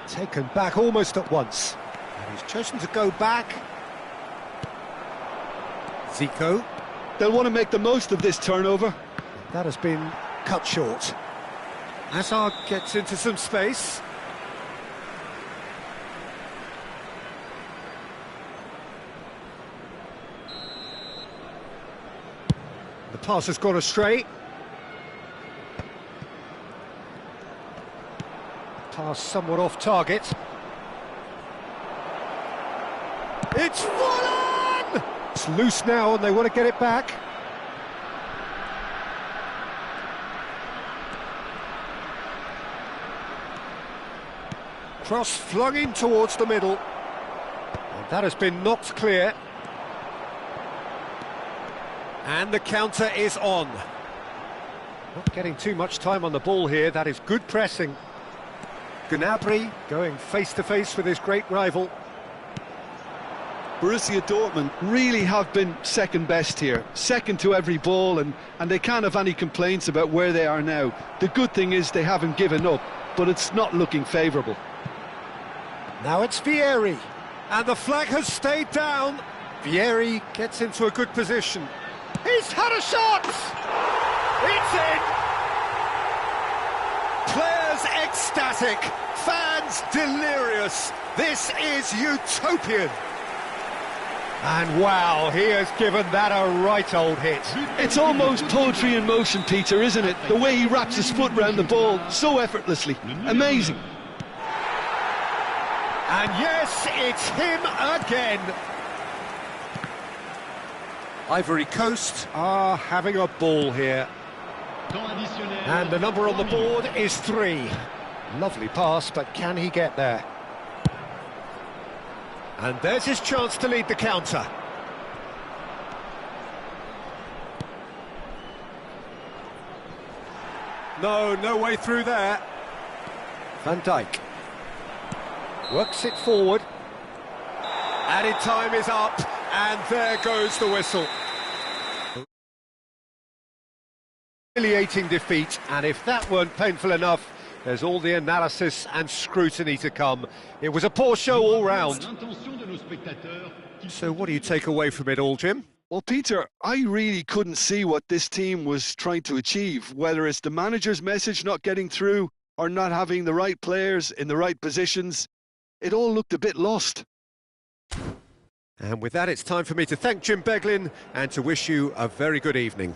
Taken back almost at once. And he's chosen to go back. Zico. They'll want to make the most of this turnover. That has been cut short. Hazard gets into some space. The pass has gone astray. Pass somewhat off target. It's full on! It's loose now and they want to get it back. Cross flung in towards the middle. And that has been knocked clear. And the counter is on. Not getting too much time on the ball here, that is good pressing. Gnabry going face-to-face with his great rival. Borussia Dortmund really have been second best here, second to every ball, and they can't have any complaints about where they are now. The good thing is they haven't given up, but it's not looking favourable. Now it's Vieri, and the flag has stayed down. Vieri gets into a good position. He's had a shot! It's in! Players ecstatic, fans delirious. This is utopian. And wow, he has given that a right old hit. It's almost poetry in motion, Peter, isn't it? The way he wraps his foot round the ball so effortlessly. Amazing. And yes, it's him again. Ivory Coast are having a ball here. And the number on the board is 3. Lovely pass, but can he get there? And there's his chance to lead the counter. No way through there. Van Dijk works it forward. Added time is up, and there goes the whistle. Humiliating defeat, and if that weren't painful enough, there's all the analysis and scrutiny to come. It was a poor show all round. So what do you take away from it all, Jim? Well, Peter, I really couldn't see what this team was trying to achieve, whether it's the manager's message not getting through or not having the right players in the right positions. It all looked a bit lost. And with that, it's time for me to thank Jim Beglin and to wish you a very good evening.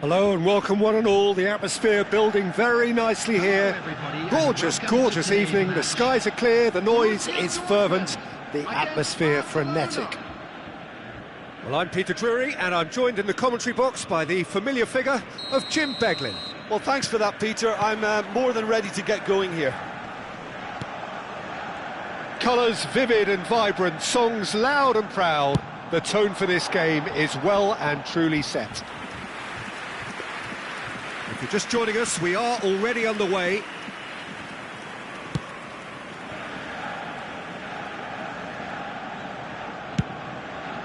Hello and welcome one and all. The atmosphere building very nicely here. Gorgeous, gorgeous evening. The skies are clear, the noise is fervent, the atmosphere frenetic. Well, I'm Peter Drury and I'm joined in the commentary box by the familiar figure of Jim Beglin. Well, thanks for that, Peter. I'm more than ready to get going here. Colours vivid and vibrant, songs loud and proud. The tone for this game is well and truly set. If you're just joining us, we are already underway.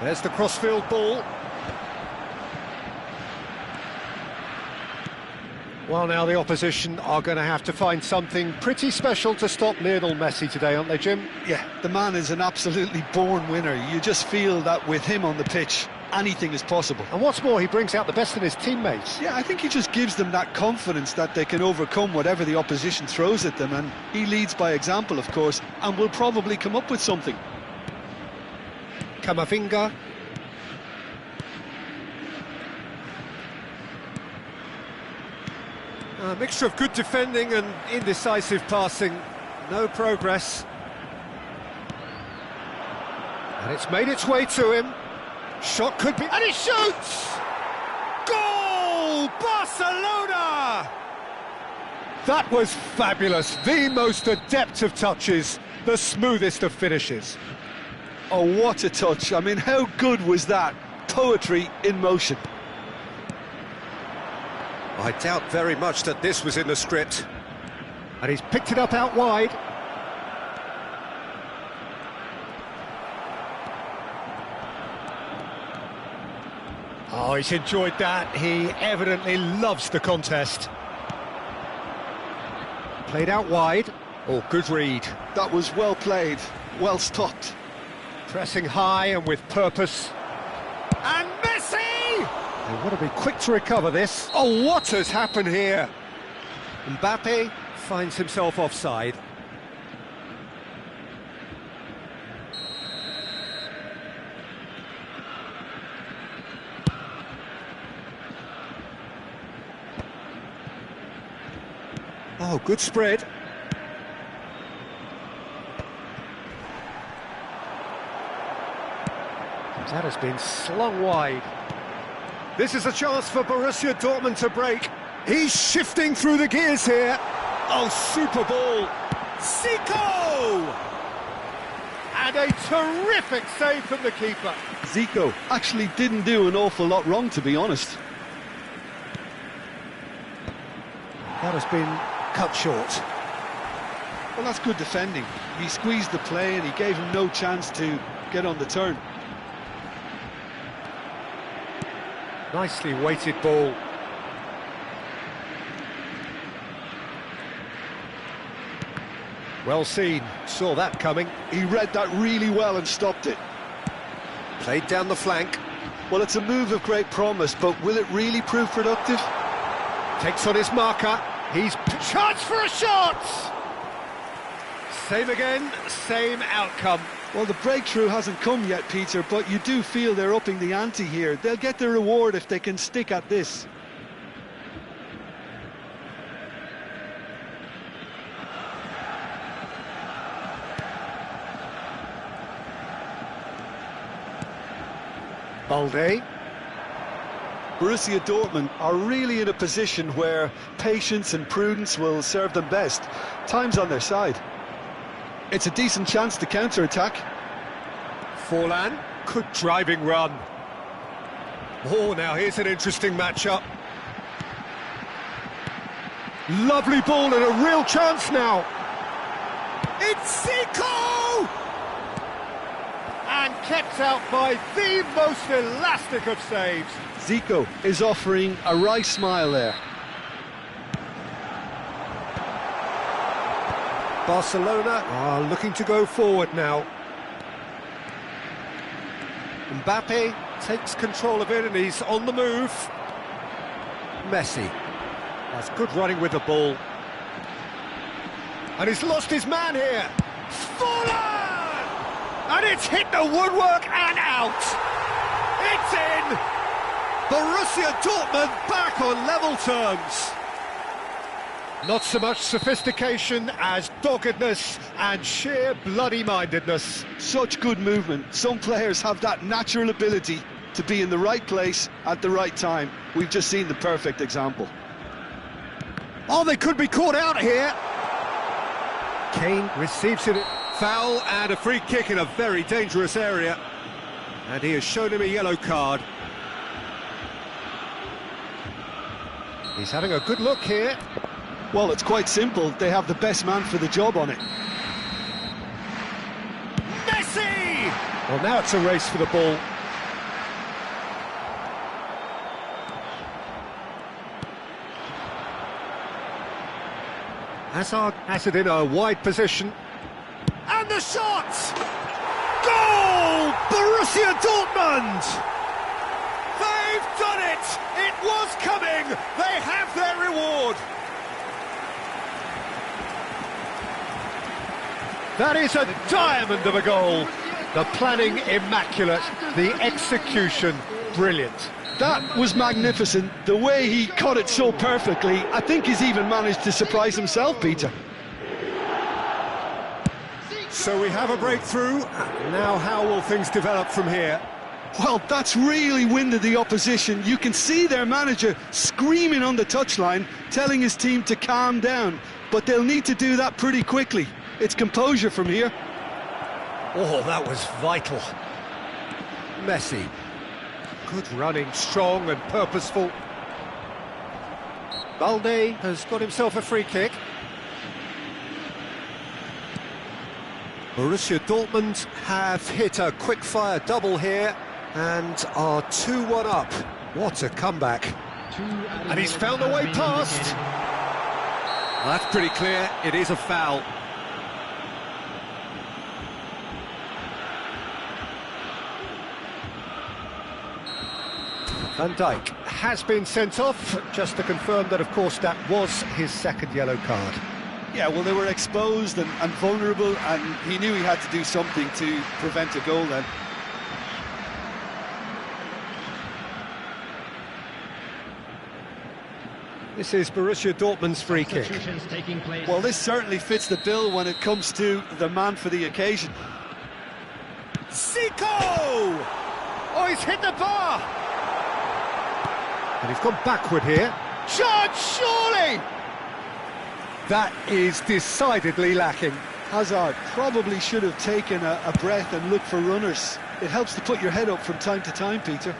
There's the crossfield ball. Well, now the opposition are going to have to find something pretty special to stop Lionel Messi today, aren't they, Jim? Yeah, the man is an absolutely born winner. You just feel that with him on the pitch, anything is possible. And what's more, he brings out the best in his teammates. Yeah, I think he just gives them that confidence that they can overcome whatever the opposition throws at them, and he leads by example, of course, and will probably come up with something. Camavinga. A mixture of good defending and indecisive passing. No progress. And it's made its way to him. Shot could be... And he shoots! Goal! Barcelona! That was fabulous. The most adept of touches. The smoothest of finishes. Oh, what a touch. I mean, how good was that? Poetry in motion. I doubt very much that this was in the script. And he's picked it up out wide. Oh, he's enjoyed that. He evidently loves the contest. Played out wide. Oh, good read. That was well played, well stopped. Pressing high and with purpose. And Messi! They want to be quick to recover this. Oh, what has happened here? Mbappe finds himself offside. Oh, good spread. That has been slung wide. This is a chance for Borussia Dortmund to break. He's shifting through the gears here. Oh, super ball. Zico! And a terrific save from the keeper. Zico actually didn't do an awful lot wrong, to be honest. That has been cut short. Well, that's good defending. He squeezed the play and he gave him no chance to get on the turn. Nicely weighted ball. Well seen, saw that coming. He read that really well and stopped it. Played down the flank. Well, it's a move of great promise, but will it really prove productive? Takes on his marker. He's charged for a shot! Same again, same outcome. Well, the breakthrough hasn't come yet, Peter, but you do feel they're upping the ante here. They'll get the reward if they can stick at this. Balde. Borussia Dortmund are really in a position where patience and prudence will serve them best. Time's on their side. It's a decent chance to counter-attack. Forlan, good driving run. Oh, now here's an interesting matchup. Lovely ball and a real chance now. It's Zico! And kept out by the most elastic of saves. Zico is offering a wry smile there. Barcelona are looking to go forward now. Mbappe takes control of it and he's on the move. Messi. That's good running with the ball. And he's lost his man here. Forlan! And it's hit the woodwork and out. It's in. Borussia Dortmund back on level terms. Not so much sophistication as doggedness and sheer bloody-mindedness. Such good movement. Some players have that natural ability to be in the right place at the right time. We've just seen the perfect example. Oh, they could be caught out here. Kane receives it. Foul and a free kick in a very dangerous area. And he has shown him a yellow card. He's having a good look here. Well, it's quite simple. They have the best man for the job on it. Messi! Well, now it's a race for the ball. Hazard has it in a wide position. And the shot! Goal! Borussia Dortmund! They've done it! It was coming! They have their reward! That is a diamond of a goal. The planning immaculate, the execution brilliant. That was magnificent. The way he caught it so perfectly, I think he's even managed to surprise himself, Peter. So we have a breakthrough. Now how will things develop from here? Well, that's really winded the opposition. You can see their manager screaming on the touchline, telling his team to calm down. But they'll need to do that pretty quickly. It's composure from here. Oh, that was vital. Messi. Good running, strong and purposeful. Balde has got himself a free kick. Borussia Dortmund have hit a quick-fire double here and are 2-1 up. What a comeback. And he's found a way past. Well, that's pretty clear. It is a foul. Van Dijk has been sent off, just to confirm that, of course, that was his second yellow card. Yeah, well, they were exposed and vulnerable, and he knew he had to do something to prevent a goal then. This is Borussia Dortmund's free kick. Well, this certainly fits the bill when it comes to the man for the occasion. Zico! Oh, he's hit the bar! And he's gone backward here. Charge, surely! That is decidedly lacking. Hazard probably should have taken a breath and looked for runners. It helps to put your head up from time to time, Peter.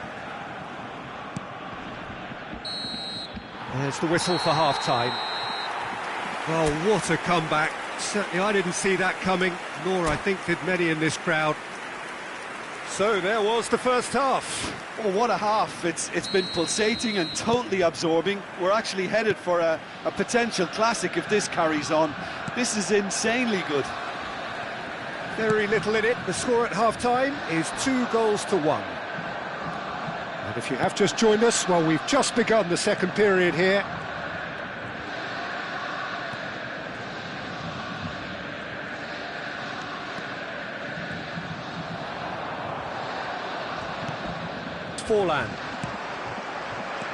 There's the whistle for half-time. Oh, what a comeback. Certainly I didn't see that coming, nor I think did many in this crowd. So there was the first half. Oh, what a half. It's been pulsating and totally absorbing. We're actually headed for a potential classic if this carries on. This is insanely good. Very little in it. The score at half-time is 2-1. And if you have just joined us, well, we've just begun the second period here. Forlan.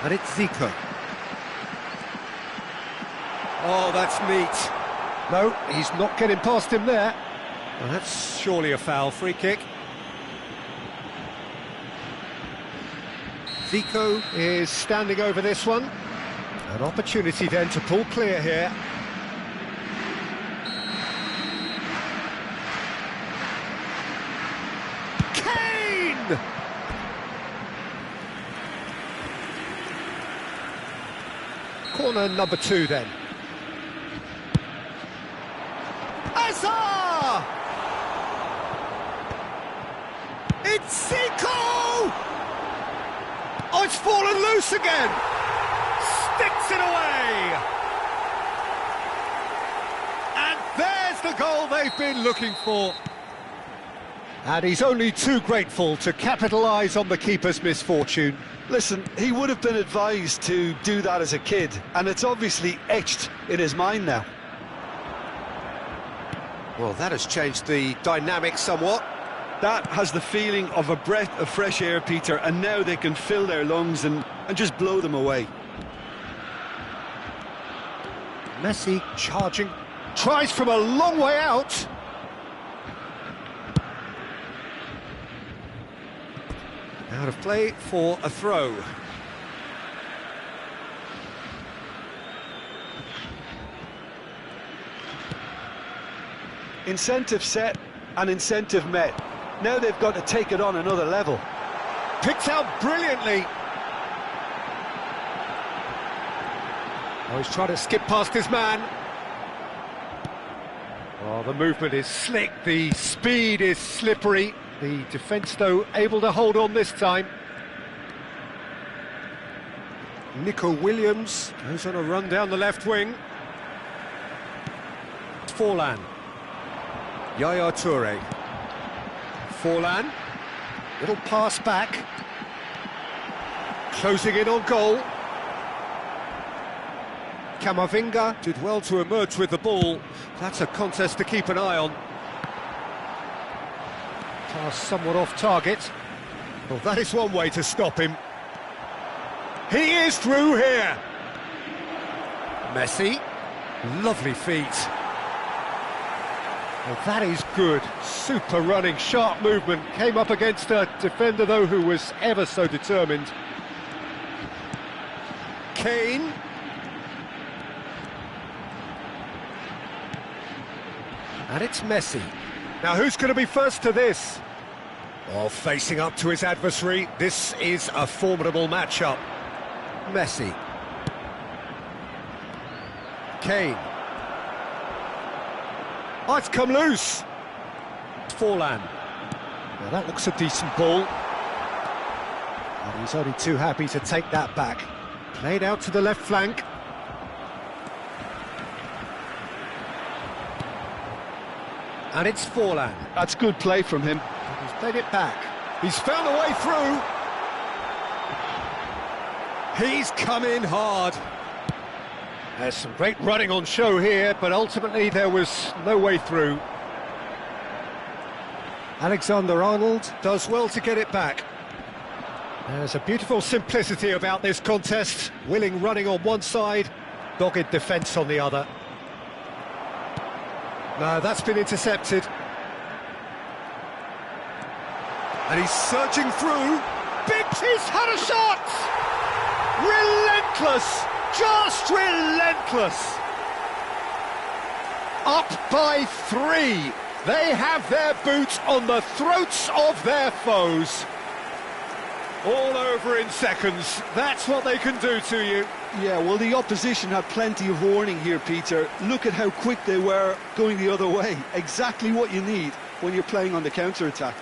And it's Zico. Oh, that's neat. No, he's not getting past him there. Well, that's surely a foul. Free kick. Zico is standing over this one. An opportunity then to pull clear here. Kane! Corner number 2 then. Hazard! It's Zico! Oh, it's fallen loose again! Sticks it away! And there's the goal they've been looking for. And he's only too grateful to capitalise on the keeper's misfortune. Listen, he would have been advised to do that as a kid, and it's obviously etched in his mind now. Well, that has changed the dynamic somewhat. That has the feeling of a breath of fresh air, Peter, and now they can fill their lungs and just blow them away. Messi charging, tries from a long way out. Out of play for a throw. Incentive set and incentive met. Now they've got to take it on another level. Picked out brilliantly. Oh, he's trying to skip past his man. Oh, the movement is slick, the speed is slippery. The defence, though, able to hold on this time. Nico Williams goes on a run down the left wing. Forlan. Yaya Toure. Forlan. Little pass back. Closing in on goal. Camavinga did well to emerge with the ball. That's a contest to keep an eye on. Pass somewhat off target. Well, that is one way to stop him. He is through here. Messi. Lovely feet. Well, that is good. Super running, sharp movement. Came up against a defender, though, who was ever so determined. Kane. And it's Messi. Now, who's going to be first to this? Well, facing up to his adversary, this is a formidable matchup. Messi. Kane. Oh, it's come loose. Forlan. Now, that looks a decent ball. And he's only too happy to take that back. Played out to the left flank. And it's Forlan. That's good play from him. He's played it back. He's found a way through. He's come in hard. There's some great running on show here, but ultimately there was no way through. Alexander-Arnold does well to get it back. There's a beautiful simplicity about this contest. Willing running on one side, dogged defence on the other. No, that's been intercepted. And he's surging through. He's had a shot! Relentless! Just relentless! Up by 3. They have their boots on the throats of their foes. All over in seconds. That's what they can do to you. Yeah, well, the opposition had plenty of warning here, Peter. Look at how quick they were going the other way. Exactly what you need when you're playing on the counter-attack.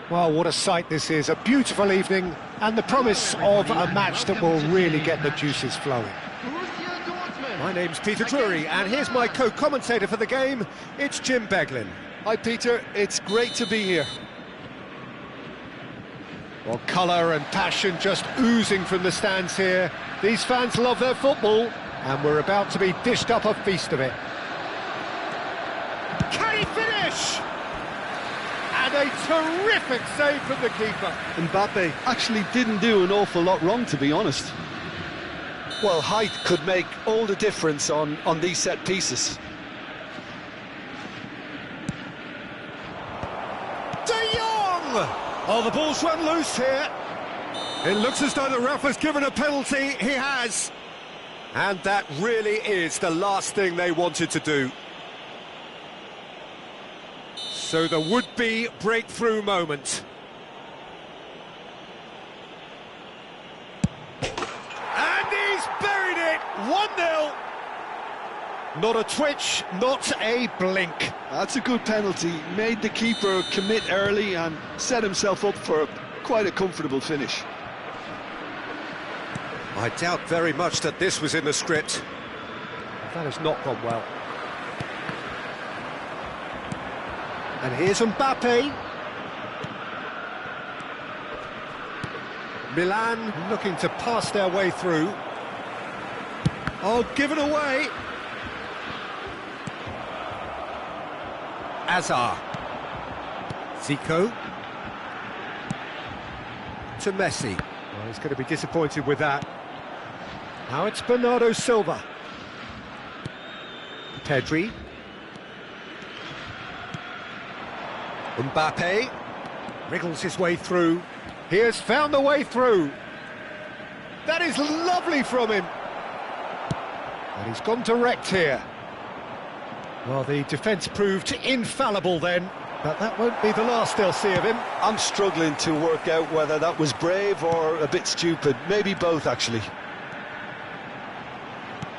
Well, what a sight this is, a beautiful evening, and the promise of a match that will really get the juices flowing. Borussia Dortmund. My name's Peter Drury, and here's my co-commentator for the game, it's Jim Beglin. Hi Peter, it's great to be here. Well, colour and passion just oozing from the stands here. These fans love their football, and we're about to be dished up a feast of it. Can he finish? And a terrific save from the keeper. Mbappe actually didn't do an awful lot wrong, to be honest. Well, height could make all the difference on these set pieces. De Jong! Oh, the ball's run loose here. It looks as though the ref has given a penalty. He has. And that really is the last thing they wanted to do. So the would-be breakthrough moment. And he's buried it! 1-0. Not a twitch, not a blink. That's a good penalty. Made the keeper commit early and set himself up for quite a comfortable finish. I doubt very much that this was in the script. That has not gone well. And here's Mbappe. Milan looking to pass their way through. Oh, given away. Azar. Zico. To Messi. Well, he's going to be disappointed with that. Now it's Bernardo Silva. Pedri. Mbappe. Wriggles his way through. He has found the way through. That is lovely from him. And he's gone direct here. Well, the defence proved infallible then, but that won't be the last they'll see of him. I'm struggling to work out whether that was brave or a bit stupid. Maybe both, actually.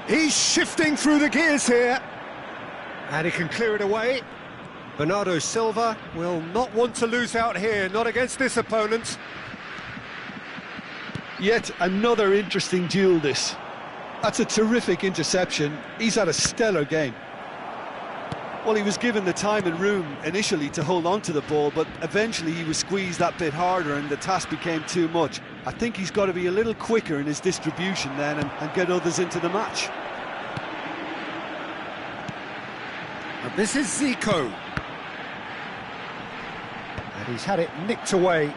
He's shifting through the gears here. And he can clear it away. Bernardo Silva will not want to lose out here, not against this opponent. Yet another interesting duel, this. That's a terrific interception. He's had a stellar game. Well, he was given the time and room initially to hold on to the ball, but eventually he was squeezed that bit harder and the task became too much. I think he's got to be a little quicker in his distribution then and get others into the match. And this is Zico. And he's had it nicked away.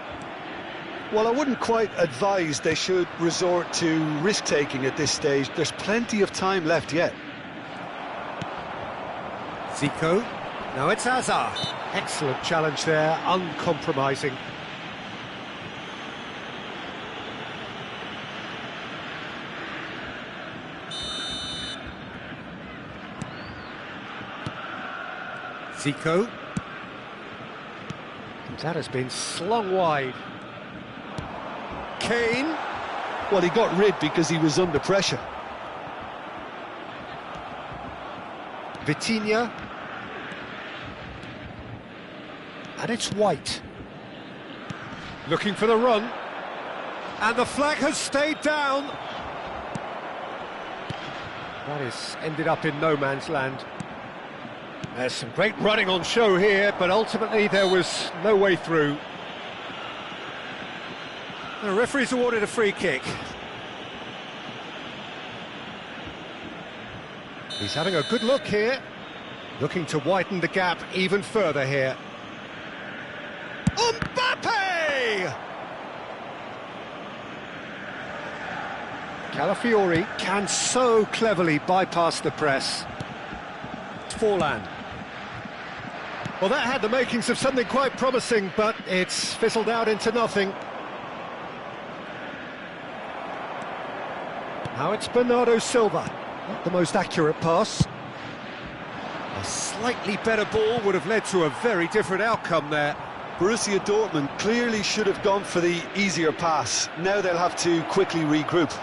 Well, I wouldn't quite advise they should resort to risk-taking at this stage. There's plenty of time left yet. Zico. Now it's Azar. Excellent challenge there, uncompromising. Zico. That has been slung wide. Kane. Well, he got rid because he was under pressure. Vitinha. And it's White. Looking for the run. And the flag has stayed down. That has ended up in no man's land. There's some great running on show here, but ultimately there was no way through. The referee's awarded a free kick. He's having a good look here. Looking to widen the gap even further here. Mbappe! Calafiori can so cleverly bypass the press. Forlan. Well, that had the makings of something quite promising, but it's fizzled out into nothing. Now it's Bernardo Silva. Not the most accurate pass. A slightly better ball would have led to a very different outcome there. Borussia Dortmund clearly should have gone for the easier pass. Now they'll have to quickly regroup.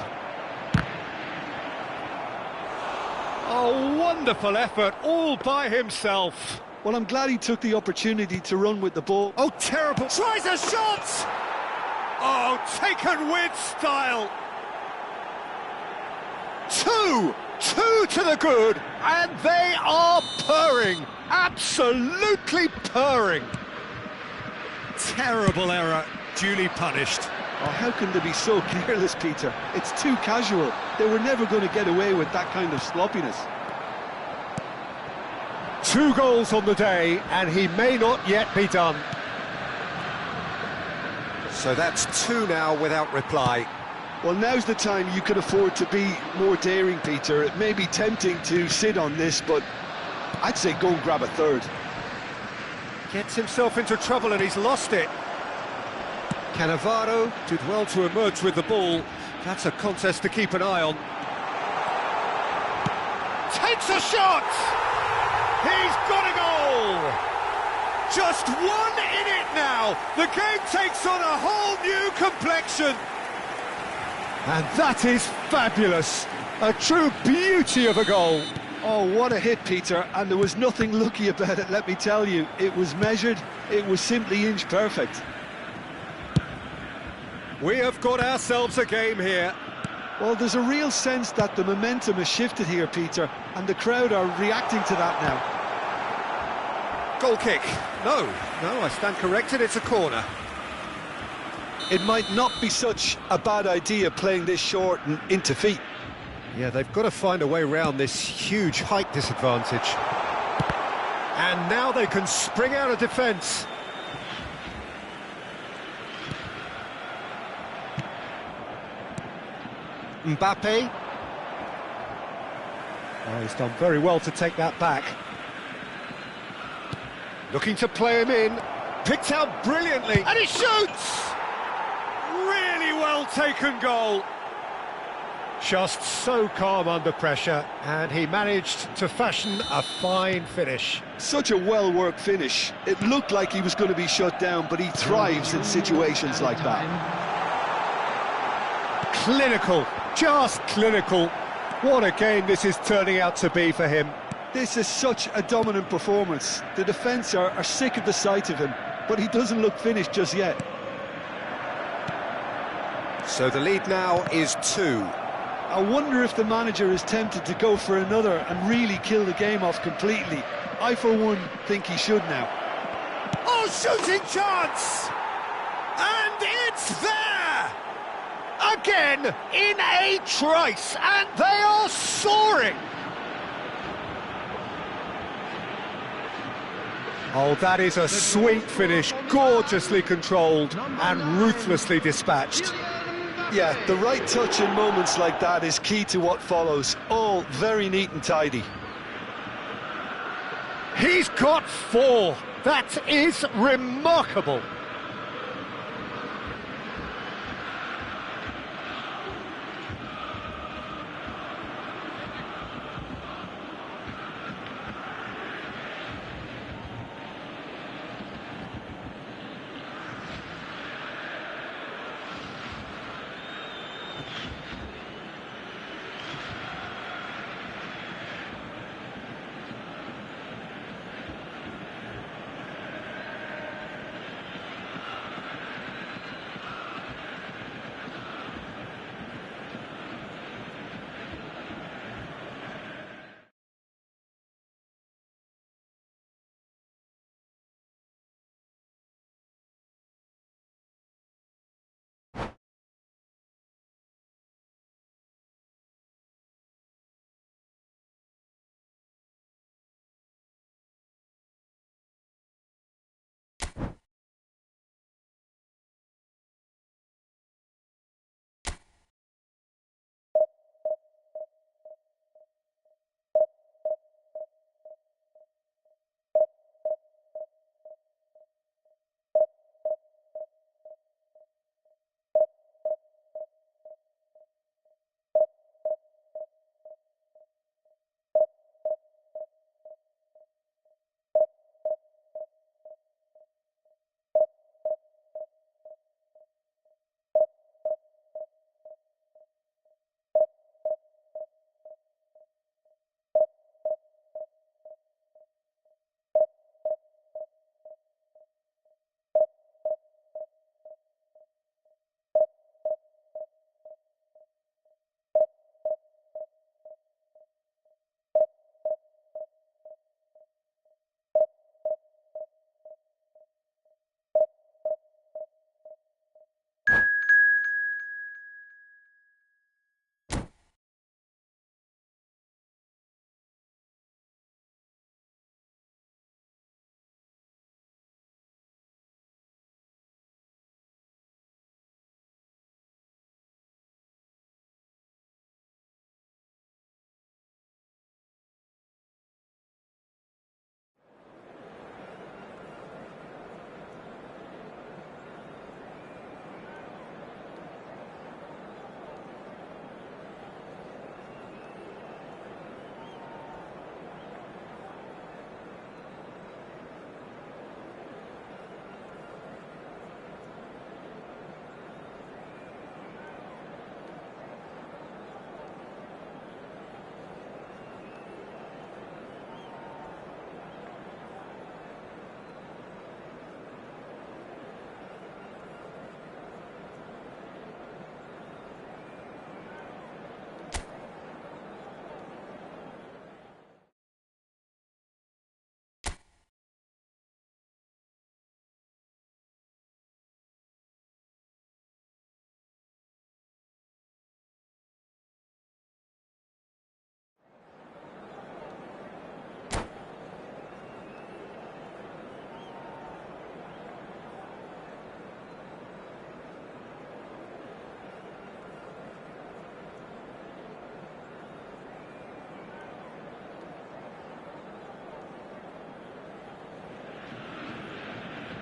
Oh, wonderful effort, all by himself. Well, I'm glad he took the opportunity to run with the ball. Oh, terrible. Tries a shot! Oh, taken with style. Two to the good, and they are purring, absolutely purring. Terrible error, duly punished. Oh, how can they be so careless, Peter? It's too casual. They were never going to get away with that kind of sloppiness. 2 goals on the day, and he may not yet be done. So that's 2 now without reply. Well, now's the time you can afford to be more daring, Peter. It may be tempting to sit on this, but I'd say go and grab a third. Gets himself into trouble and he's lost it. Cannavaro did well to emerge with the ball. That's a contest to keep an eye on. Takes a shot! He's got a goal! Just 1 in it now! The game takes on a whole new complexion! And that is fabulous. A true beauty of a goal. Oh, what a hit, Peter, and there was nothing lucky about it, let me tell you. It was measured, it was simply inch perfect. We have got ourselves a game here. Well, there's a real sense that the momentum has shifted here, Peter, and the crowd are reacting to that now. Goal kick. No, I stand corrected, it's a corner. It might not be such a bad idea playing this short and into feet. Yeah, they've got to find a way around this huge height disadvantage. And now they can spring out of defence. Mbappe. Oh, he's done very well to take that back. Looking to play him in. Picked out brilliantly. And he shoots! Really well taken goal. Just so calm under pressure, and he managed to fashion a fine finish. Such a well-worked finish. It looked like he was going to be shut down, but he thrives in situations like that. Clinical, just clinical. What a game this is turning out to be for him. This is such a dominant performance. The defence are sick of the sight of him, but he doesn't look finished just yet. So the lead now is 2. I wonder if the manager is tempted to go for another and really kill the game off completely. I, for one, think he should now. Oh, shooting chance! And it's there! Again, in a trice, and they are soaring! Oh, that is a sweet finish, gorgeously controlled and ruthlessly dispatched. Yeah, the right touch in moments like that is key to what follows. All very neat and tidy. He's got 4. That is remarkable.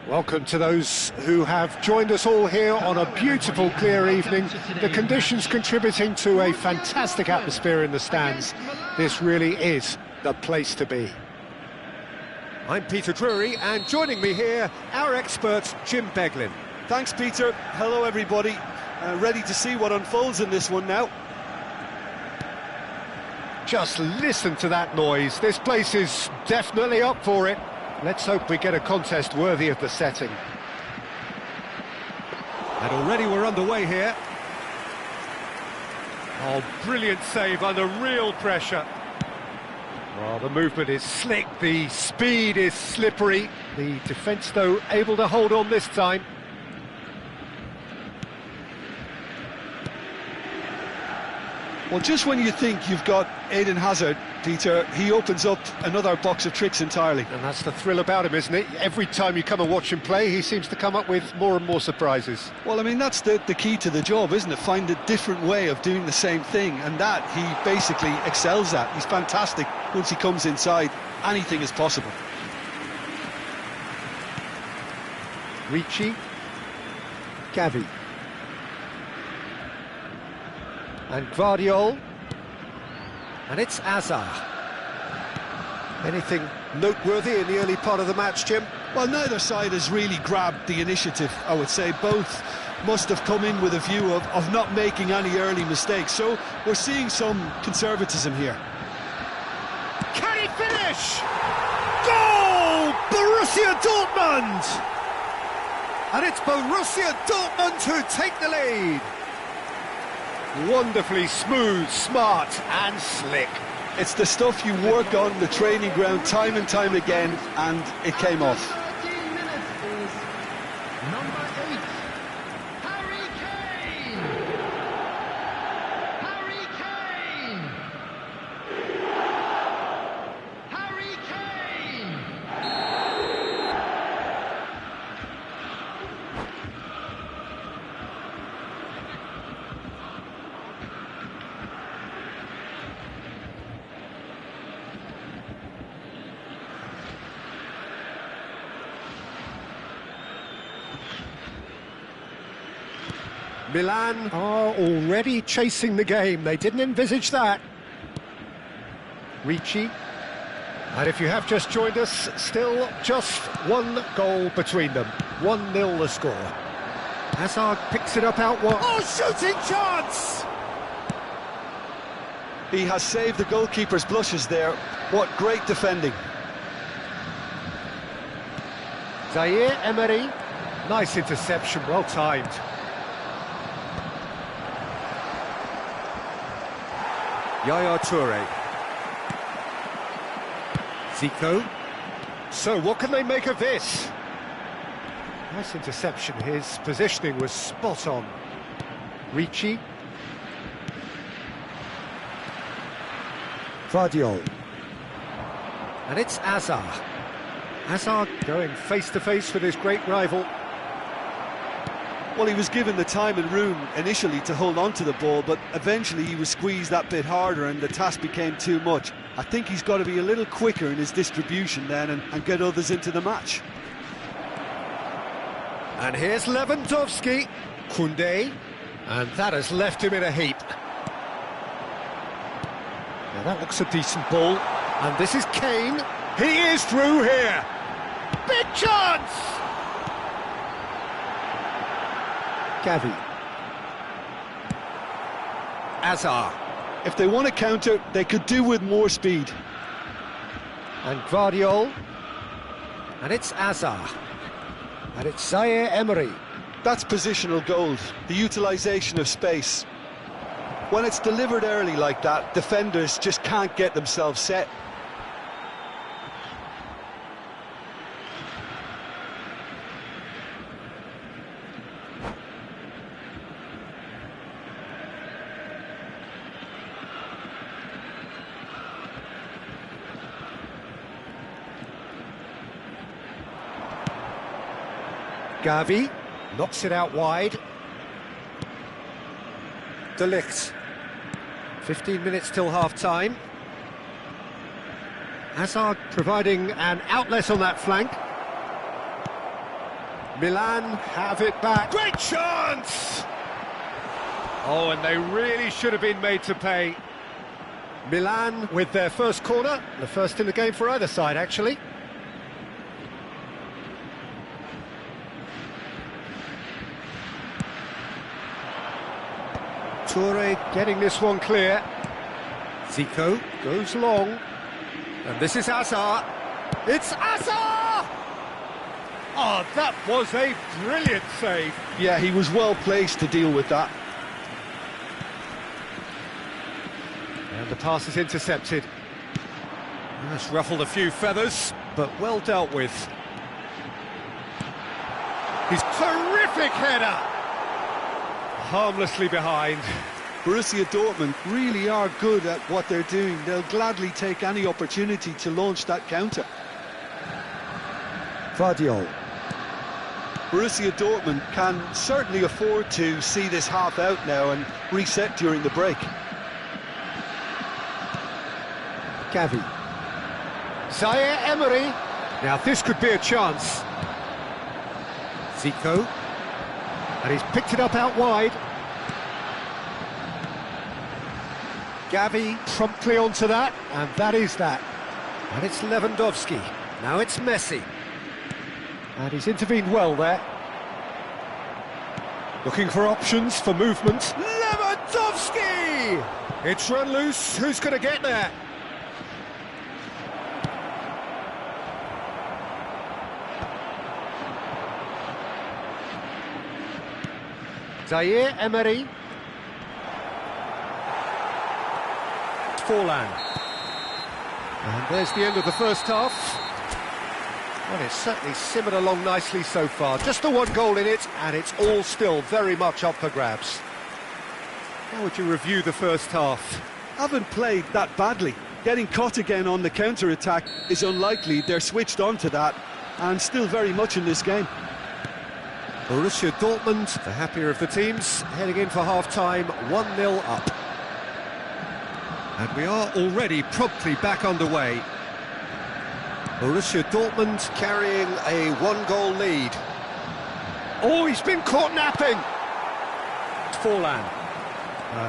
Welcome to those who have joined us all here on a beautiful, clear evening. The conditions contributing to a fantastic atmosphere in the stands. This really is the place to be. I'm Peter Drury, and joining me here, our expert, Jim Beglin. Thanks, Peter. Hello, everybody. Ready to see what unfolds in this one now. Just listen to that noise. This place is definitely up for it. Let's hope we get a contest worthy of the setting. And already we're underway here. Oh, brilliant save under real pressure. Well, the movement is slick, the speed is slippery. The defence, though, able to hold on this time. Well, just when you think you've got Eden Hazard, Peter, he opens up another box of tricks entirely. And that's the thrill about him, isn't it? Every time you come and watch him play, he seems to come up with more and more surprises. Well, I mean, that's the key to the job, isn't it? Find a different way of doing the same thing, and that he basically excels at. He's fantastic. Once he comes inside, anything is possible. Ricci, Gavi. And Guardiol, and it's Azar. Anything noteworthy in the early part of the match, Jim? Well, neither side has really grabbed the initiative, I would say. Both must have come in with a view of not making any early mistakes, so we're seeing some conservatism here. Can he finish? Goal! Borussia Dortmund! And it's Borussia Dortmund who take the lead. Wonderfully smooth, smart and slick. It's the stuff you work on the training ground time and time again, and it came off. 13 minutes is number 8, Harry Kane. Harry Kane. Harry Kane. Milan are already chasing the game. They didn't envisage that. Ricci. And if you have just joined us, still just one goal between them. 1-0 the score. Hazard picks it up out wide. Oh, shooting chance! He has saved the goalkeeper's blushes there. What great defending. Zaire Emery. Nice interception, well timed. Yaya Toure. Zico. So what can they make of this? Nice interception. His positioning was spot on. Ricci. Guardiol. And it's Azar. Hazard going face-to-face with his great rival. Well, he was given the time and room initially to hold on to the ball, but eventually he was squeezed that bit harder and the task became too much. I think he's got to be a little quicker in his distribution then and get others into the match. And here's Lewandowski. Koundé. And that has left him in a heap. Now that looks a decent ball. And this is Kane. He is through here. Big chance! Gavi. Azar. If they want to counter, they could do with more speed. And Guardiol. And it's Azar. And it's Zaire Emery. That's positional gold, the utilisation of space. When it's delivered early like that, defenders just can't get themselves set. Gavi knocks it out wide. De Ligt. 15 minutes till half-time. Hazard providing an outlet on that flank. Milan have it back. Great chance! Oh, and they really should have been made to pay. Milan with their first corner, the first in the game for either side, actually. Toure getting this one clear. Zico goes long. And this is Hazard. It's Hazard! Oh, that was a brilliant save. Yeah, he was well placed to deal with that. And the pass is intercepted. That's ruffled a few feathers, but well dealt with. His terrific header! Harmlessly behind. Borussia Dortmund really are good at what they're doing. They'll gladly take any opportunity to launch that counter. Vardiol. Borussia Dortmund can certainly afford to see this half out now and reset during the break. Gavi. Zaire Emery. Now this could be a chance. Zico. And he's picked it up out wide. Gavi promptly onto that, and that is that. And it's Lewandowski. Now it's Messi. And he's intervened well there. Looking for options for movement. Lewandowski! It's run loose. Who's going to get there? Zaire Emery. Forlan. And there's the end of the first half. Well, it's certainly simmered along nicely so far. Just the one goal in it, and it's all still very much up for grabs. How would you review the first half? Haven't played that badly. Getting caught again on the counter-attack is unlikely. They're switched on to that, and still very much in this game. Borussia Dortmund, the happier of the teams, heading in for half-time, 1-0 up. And we are already promptly back underway. Borussia Dortmund carrying a one-goal lead. Oh, he's been caught napping! Forlan.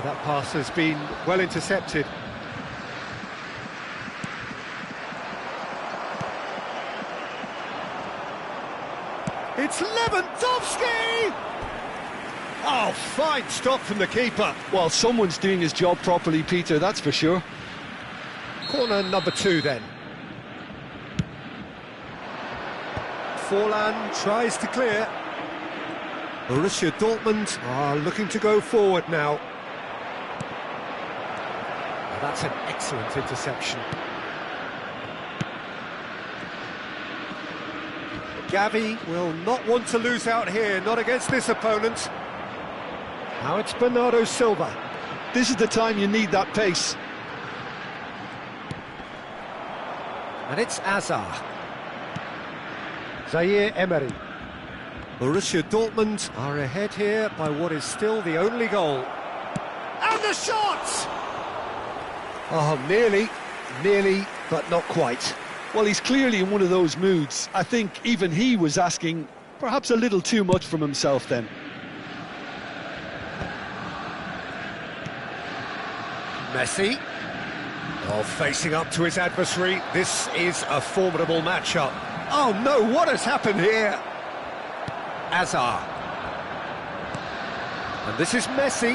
That pass has been well intercepted. It's Lewandowski! Oh, fine stop from the keeper. Well, someone's doing his job properly, Peter, that's for sure. Corner number 2 then. Forlan tries to clear. Borussia Dortmund are looking to go forward now. Well, that's an excellent interception. Gavi will not want to lose out here, not against this opponent. Now it's Bernardo Silva. This is the time you need that pace. And it's Hazard. Zaire Emery. Borussia Dortmund are ahead here by what is still the only goal. And the shot! Oh, nearly, but not quite. Well, he's clearly in one of those moods. I think even he was asking perhaps a little too much from himself then. Messi. Oh, facing up to his adversary. This is a formidable matchup. Oh no, what has happened here? Hazard. And this is Messi.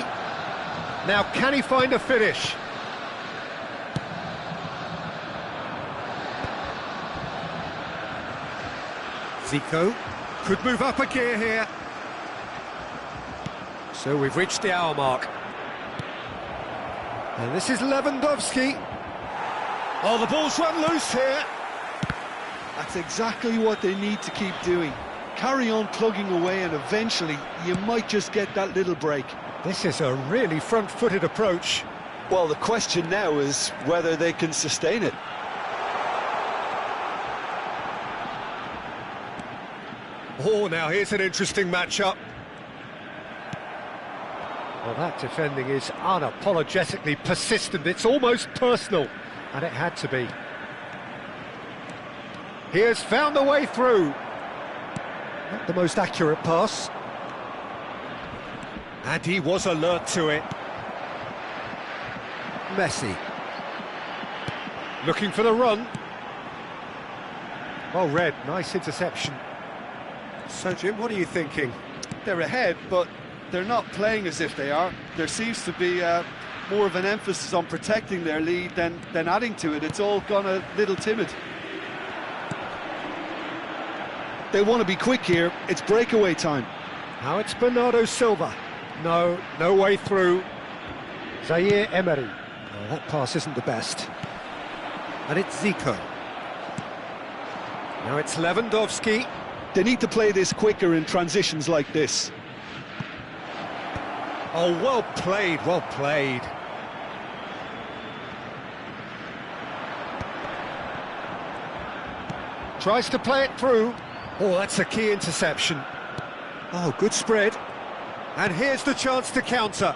Now, can he find a finish? Zico could move up a gear here. So we've reached the hour mark. And this is Lewandowski. Oh, the ball's run loose here. That's exactly what they need to keep doing. Carry on plugging away and eventually you might just get that little break. This is a really front-footed approach. Well, the question now is whether they can sustain it. Oh, now here's an interesting matchup. Well, that defending is unapologetically persistent. It's almost personal, and it had to be. He has found a way through. Not the most accurate pass. And he was alert to it. Messi. Looking for the run. Well read, nice interception. So Jim, what are you thinking? They're ahead, but they're not playing as if they are. There seems to be more of an emphasis on protecting their lead than adding to it. It's all gone a little timid. They want to be quick here. It's breakaway time. Now it's Bernardo Silva. No way through. Zaire Emery. Oh, that pass isn't the best. And it's Zico. Now it's Lewandowski. They need to play this quicker in transitions like this. Oh, well played, well played. Tries to play it through. Oh, that's a key interception. Oh, good spread. And here's the chance to counter.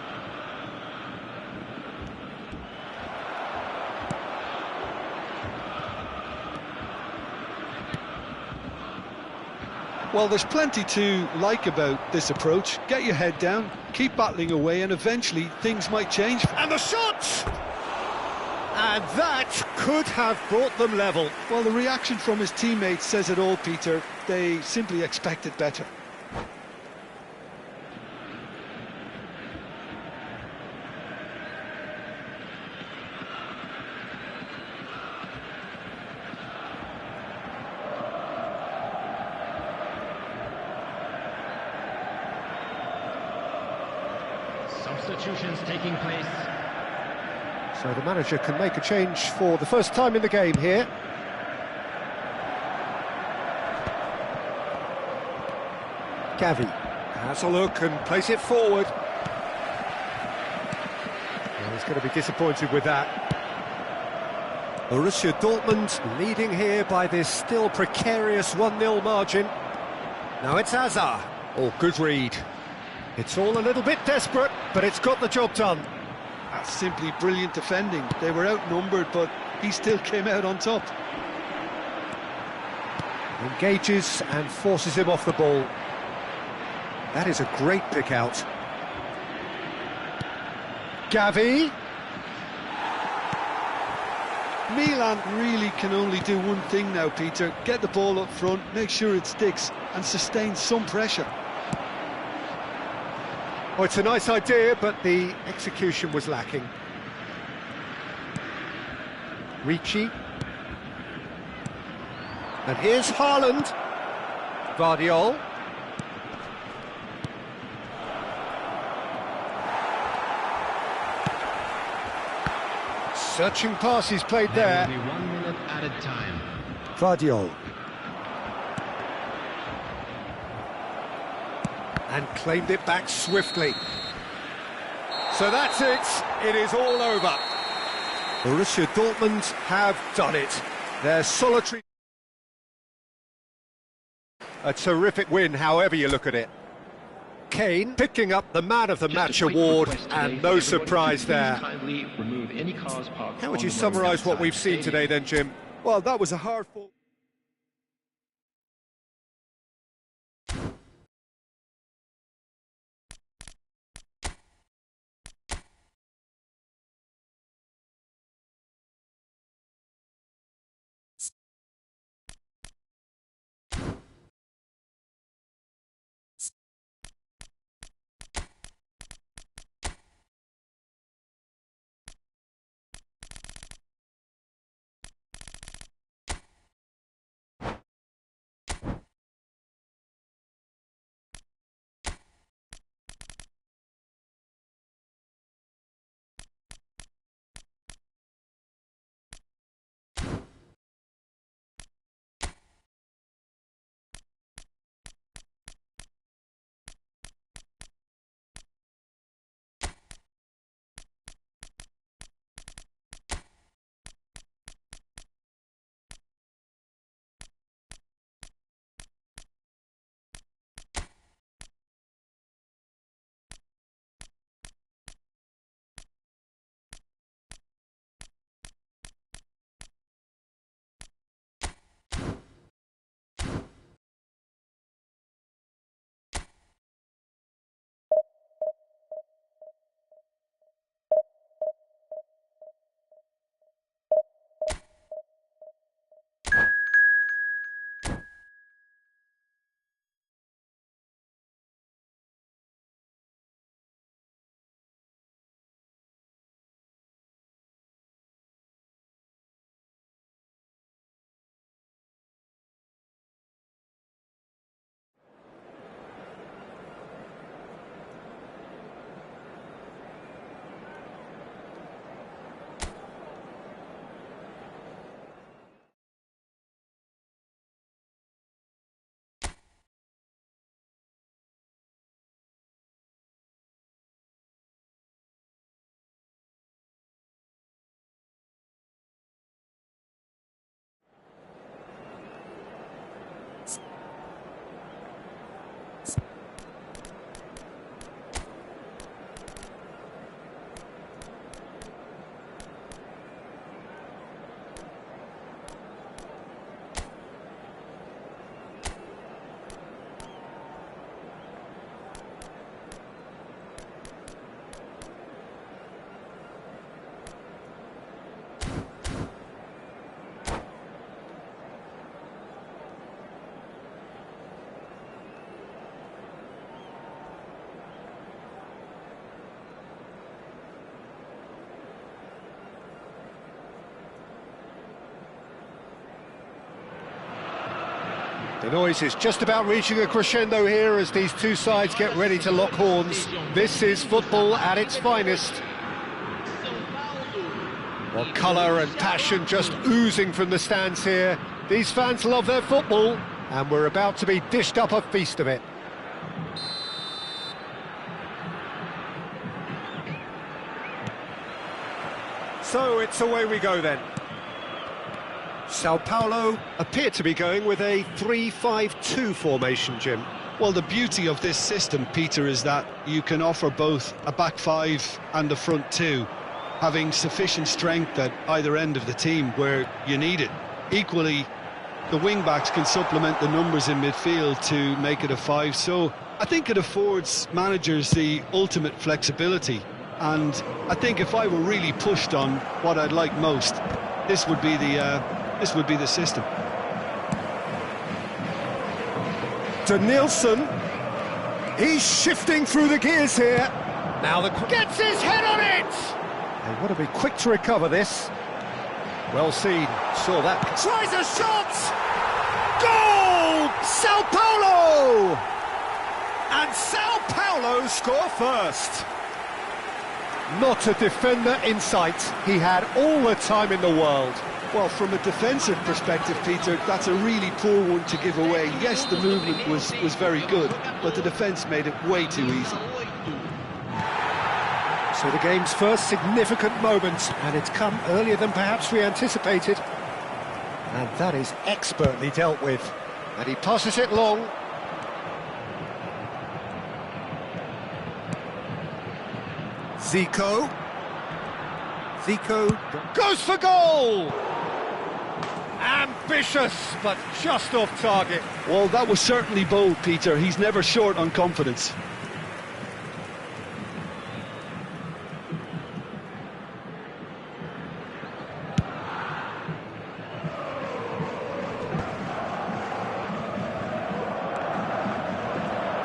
Well, there's plenty to like about this approach. Get your head down, keep battling away, and eventually things might change. And the shot! And that could have brought them level. Well, the reaction from his teammates says it all, Peter. They simply expected better. Substitutions taking place. So the manager can make a change for the first time in the game here. Gavi Has a look and plays it forward. Well, he's going to be disappointed with that. Borussia Dortmund leading here by this still precarious 1-0 margin. Now it's Hazard. Oh, good read. It's all a little bit desperate, but it's got the job done. That's simply brilliant defending. They were outnumbered, but he still came out on top. Engages and forces him off the ball. That is a great pick out. Gavi. Milan really can only do one thing now, Peter. Get the ball up front, make sure it sticks, and sustain some pressure. Oh, it's a nice idea, but the execution was lacking. Ricci. And here's Haaland. Vardiol. Searching passes played there. There will be 1 minute added time. Vardiol. And claimed it back swiftly. So that's it. It is all over. Borussia Dortmund have done it. Their solitary... A terrific win, however you look at it. Kane picking up the Man of the Match award, and no surprise there. How would you summarise what we've seen today then, Jim? Well, that was a hard fought. The noise is just about reaching a crescendo here as these two sides get ready to lock horns. This is football at its finest. Well, colour and passion just oozing from the stands here. These fans love their football, and we're about to be dished up a feast of it. So it's away we go then. Sao Paulo appear to be going with a 3-5-2 formation, Jim. Well, the beauty of this system, Peter, is that you can offer both a back five and a front two, having sufficient strength at either end of the team where you need it. Equally, the wing-backs can supplement the numbers in midfield to make it a five, so I think it affords managers the ultimate flexibility. And I think if I were really pushed on what I'd like most, this would be the system. Denilson, he's shifting through the gears here. Now gets his head on it! They want to be quick to recover this. Well seen, saw that. Tries a shot! Goal! Sao Paulo! And Sao Paulo score first. Not a defender in sight. He had all the time in the world. Well, from a defensive perspective, Peter, that's a really poor one to give away. Yes, the movement was very good, but the defence made it way too easy. So the game's first significant moment, and it's come earlier than perhaps we anticipated. And that is expertly dealt with. And he passes it long. Zico goes for goal! Ambitious, but just off target. Well, that was certainly bold, Peter. He's never short on confidence.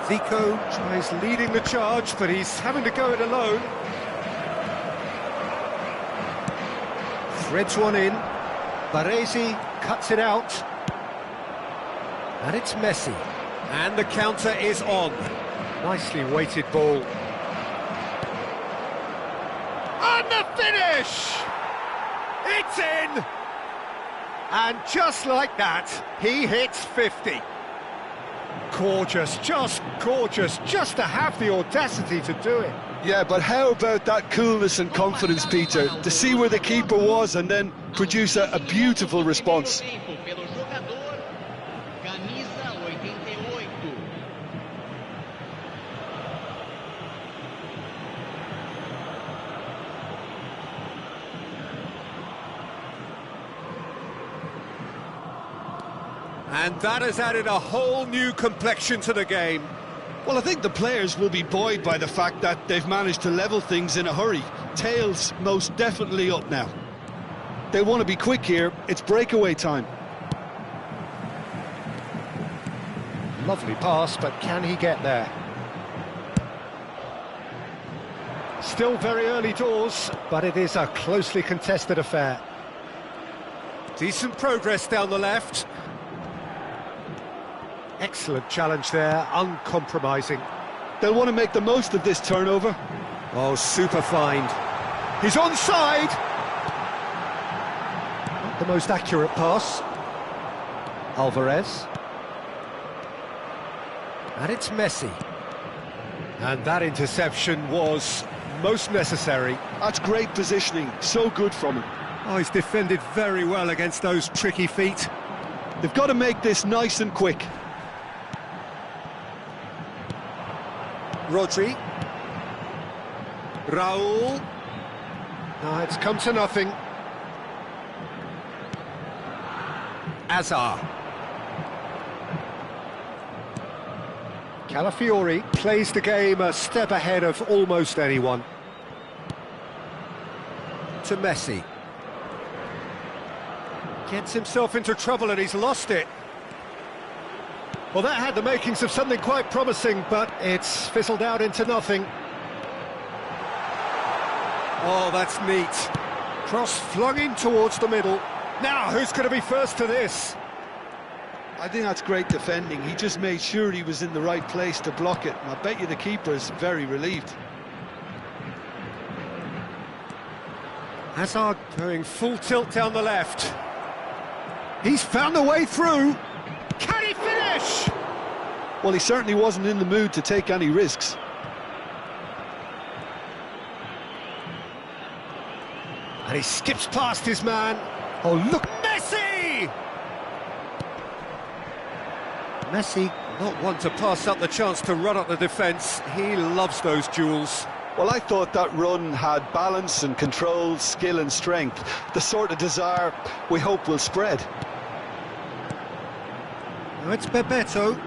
Zico tries leading the charge, but he's having to go it alone. Threads one in. Baresi cuts it out. And it's Messi. And the counter is on. Nicely weighted ball. And the finish! It's in! And just like that, he hits 50. Gorgeous, just to have the audacity to do it. Yeah, but how about that coolness and confidence, Peter, to see where the keeper was and then produce a beautiful response. And that has added a whole new complexion to the game. Well, I think the players will be buoyed by the fact that they've managed to level things in a hurry. Tails most definitely up now. They want to be quick here. It's breakaway time. Lovely pass, but can he get there? Still very early doors, but it is a closely contested affair. Decent progress down the left. Excellent challenge there, uncompromising. They'll want to make the most of this turnover. Oh, super find. He's onside! Not the most accurate pass. Alvarez. And it's Messi. And that interception was most necessary. That's great positioning, so good from him. Oh, he's defended very well against those tricky feet. They've got to make this nice and quick. Rodri. Raul. No, it's come to nothing. Azar. Calafiori plays the game a step ahead of almost anyone. To Messi. Gets himself into trouble and he's lost it. Well, that had the makings of something quite promising, but it's fizzled out into nothing. Oh, that's neat. Cross flung in towards the middle. Now, who's going to be first to this? I think that's great defending. He just made sure he was in the right place to block it. And I bet you the keeper is very relieved. Hazard going full tilt down the left. He's found a way through. Can he finish? Well, he certainly wasn't in the mood to take any risks. And he skips past his man. Oh, look, Messi! Messi, not one to pass up the chance to run up the defence. He loves those duels. Well, I thought that run had balance and control, skill and strength. The sort of desire we hope will spread. Now it's Bebeto.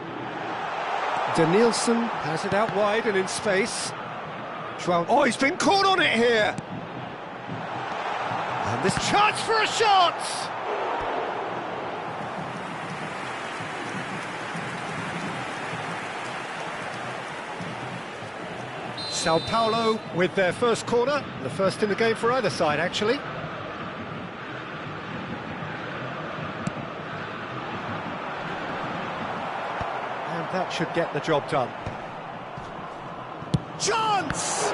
Danielson has it out wide and in space. Oh, he's been caught on it here. And this chance for a shot! Sao Paulo with their first corner, the first in the game for either side, actually. And that should get the job done. Chance!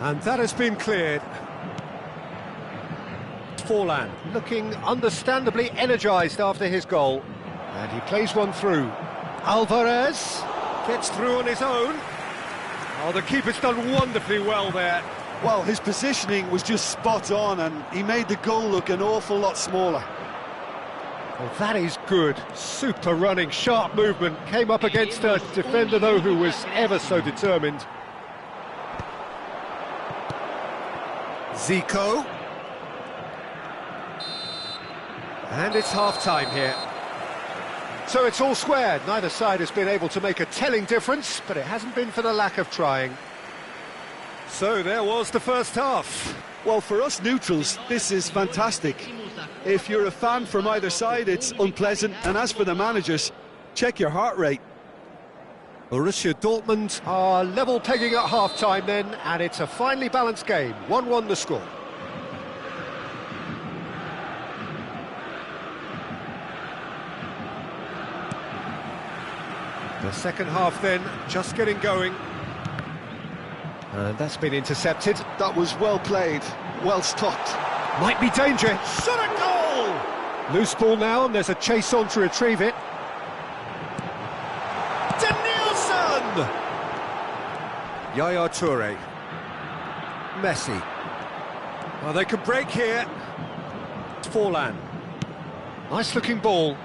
And that has been cleared. Forlan looking understandably energised after his goal. And he plays one through. Alvarez gets through on his own. Oh, the keeper's done wonderfully well there. Well, his positioning was just spot on and he made the goal look an awful lot smaller. Well, that is good. Super running, sharp movement. Came up against a defender, though, who was ever so determined. Zico. And it's half-time here. So it's all squared. Neither side has been able to make a telling difference, but it hasn't been for the lack of trying. So there was the first half. Well, for us neutrals, this is fantastic. If you're a fan from either side, it's unpleasant. And as for the managers, check your heart rate. Borussia Dortmund are level pegging at half-time then, and it's a finely balanced game. 1-1 the score. The second half then, just getting going. And that's been intercepted. That was well played, well stopped. Might be danger. Shot a goal! Loose ball now, and there's a chase on to retrieve it. Danielson! Yaya Toure. Messi. Well, they could break here. Forlan. Nice looking ball.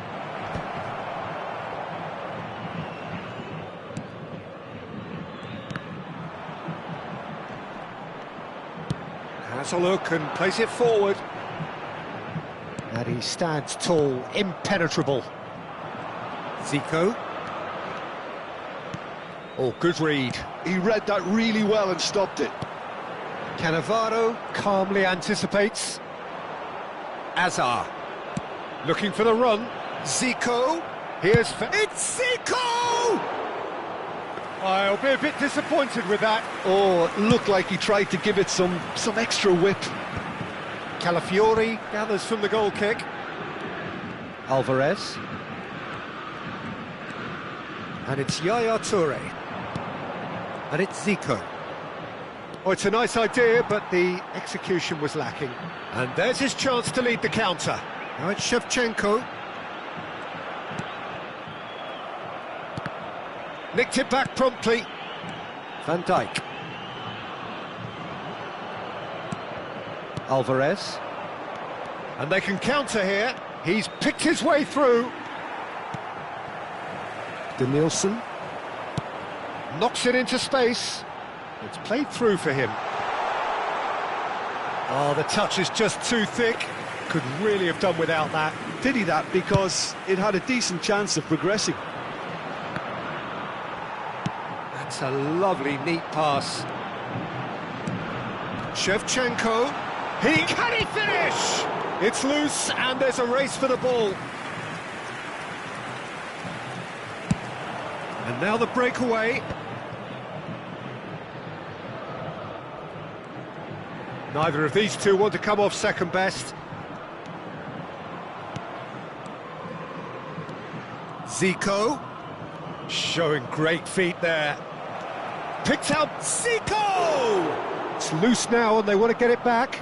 Has a look and plays it forward. And he stands tall, impenetrable. Zico. Oh, good read. He read that really well and stopped it. Cannavaro calmly anticipates. Azar. Looking for the run. Zico. Here's... It's Zico! I'll be a bit disappointed with that. Oh, it looked like he tried to give it some extra whip. Calafiori gathers from the goal kick. Alvarez. And it's Yaya Toure. And it's Zico. Oh, it's a nice idea, but the execution was lacking. And there's his chance to lead the counter. Now it's Shevchenko. Nicked it back promptly. Van Dijk. Alvarez. And they can counter here. He's picked his way through. Danielson. Knocks it into space. It's played through for him. Oh, the touch is just too thick. Could really have done without that. Pity that, because it had a decent chance of progressing. That's a lovely, neat pass. Shevchenko. Can he finish? It's loose and there's a race for the ball. And now the breakaway. Neither of these two want to come off second best. Zico. Showing great feet there. Picked out Zico! It's loose now and they want to get it back.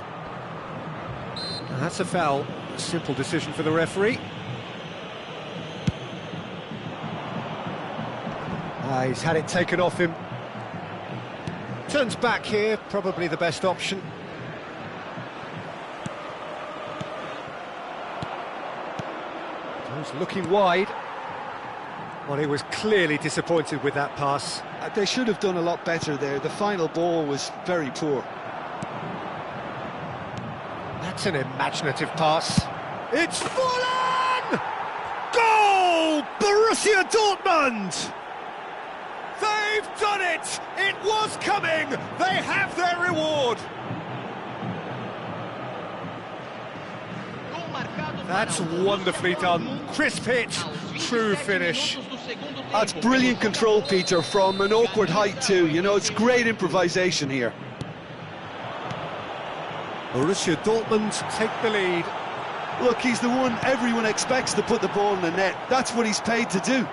And that's a foul. A simple decision for the referee. He's had it taken off him. Turns back here, probably the best option. He's looking wide. Well, he was clearly disappointed with that pass. They should have done a lot better there. The final ball was very poor. That's an imaginative pass. It's fallen! Goal! Borussia Dortmund! They've done it! It was coming! They have their reward! That's wonderfully done. Crisp hit, true finish. That's brilliant control, Peter, from an awkward height too. You know, it's great improvisation here. Borussia Dortmund take the lead. Look, he's the one everyone expects to put the ball in the net. That's what he's paid to do.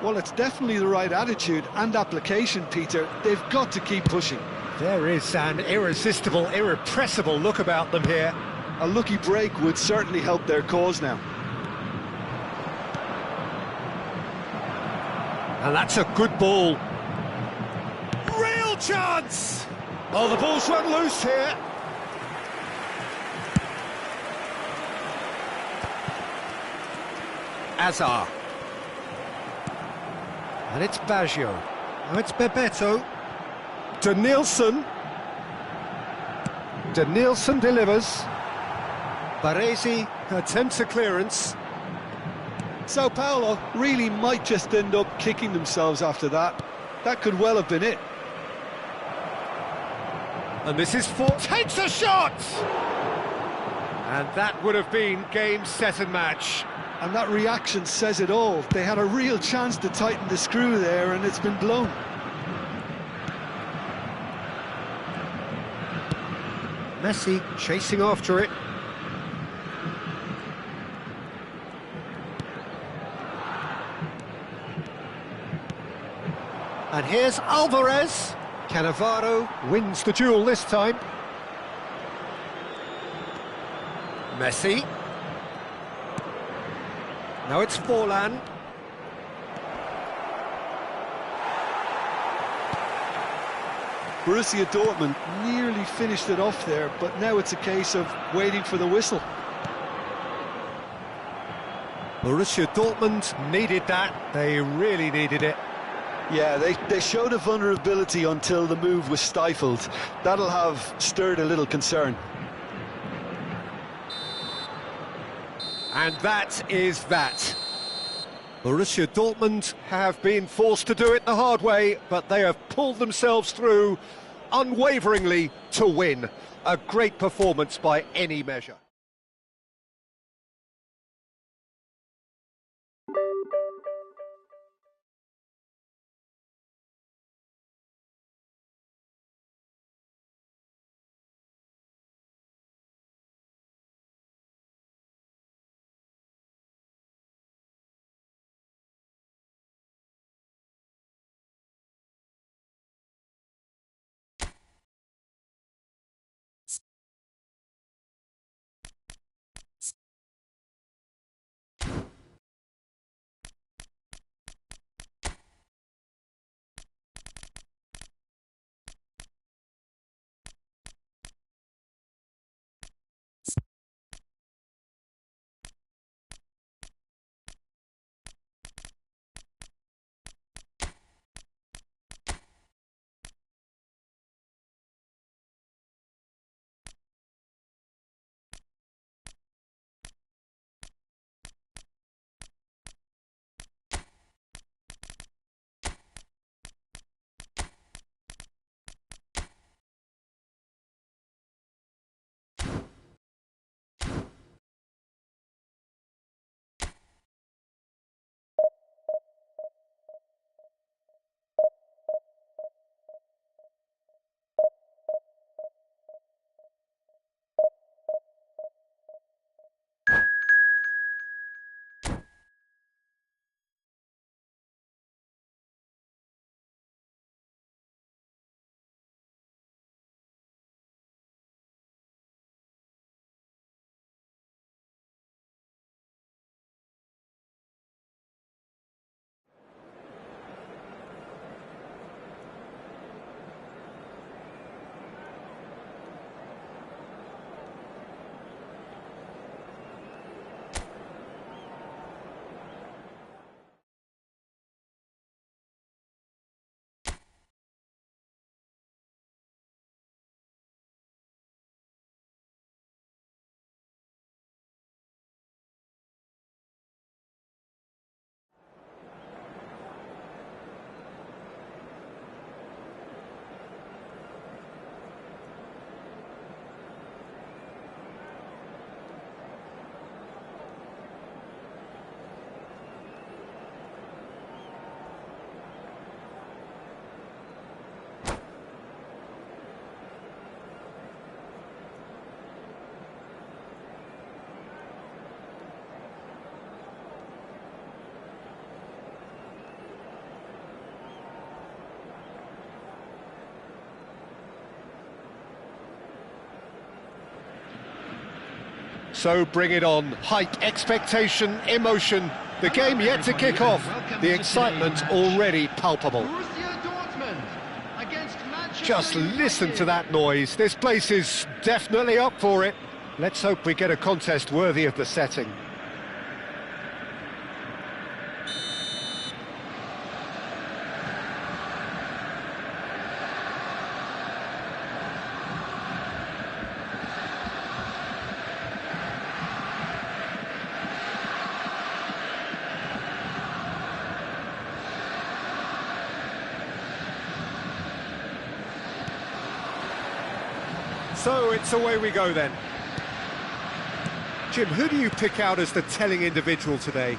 Well, it's definitely the right attitude and application, Peter. They've got to keep pushing. There is an irresistible, irrepressible look about them here. A lucky break would certainly help their cause now. And that's a good ball. Real chance! Oh, the ball's run loose here. Azar. And it's Baggio. Now it's Bebeto. Danielson. Danielson delivers. Baresi attempts a clearance. Sao Paulo really might just end up kicking themselves after that. That could well have been it. And this is takes a shot! And that would have been game, set and match. And that reaction says it all. They had a real chance to tighten the screw there and it's been blown. Messi chasing after it. And here's Alvarez. Cannavaro wins the duel this time. Messi. Now it's Forlan. Borussia Dortmund nearly finished it off there, but now it's a case of waiting for the whistle. Borussia Dortmund needed that. They really needed it. Yeah, they showed a vulnerability until the move was stifled. That'll have stirred a little concern. And that is that. Borussia Dortmund have been forced to do it the hard way, but they have pulled themselves through unwaveringly to win. A great performance by any measure. So bring it on. Hype, expectation, emotion. The game yet to kick off. The excitement already palpable. Borussia Dortmund against Manchester Just listen to United. that noise. This place is definitely up for it. Let's hope we get a contest worthy of the setting. So it's away we go then. Jim, who do you pick out as the telling individual today?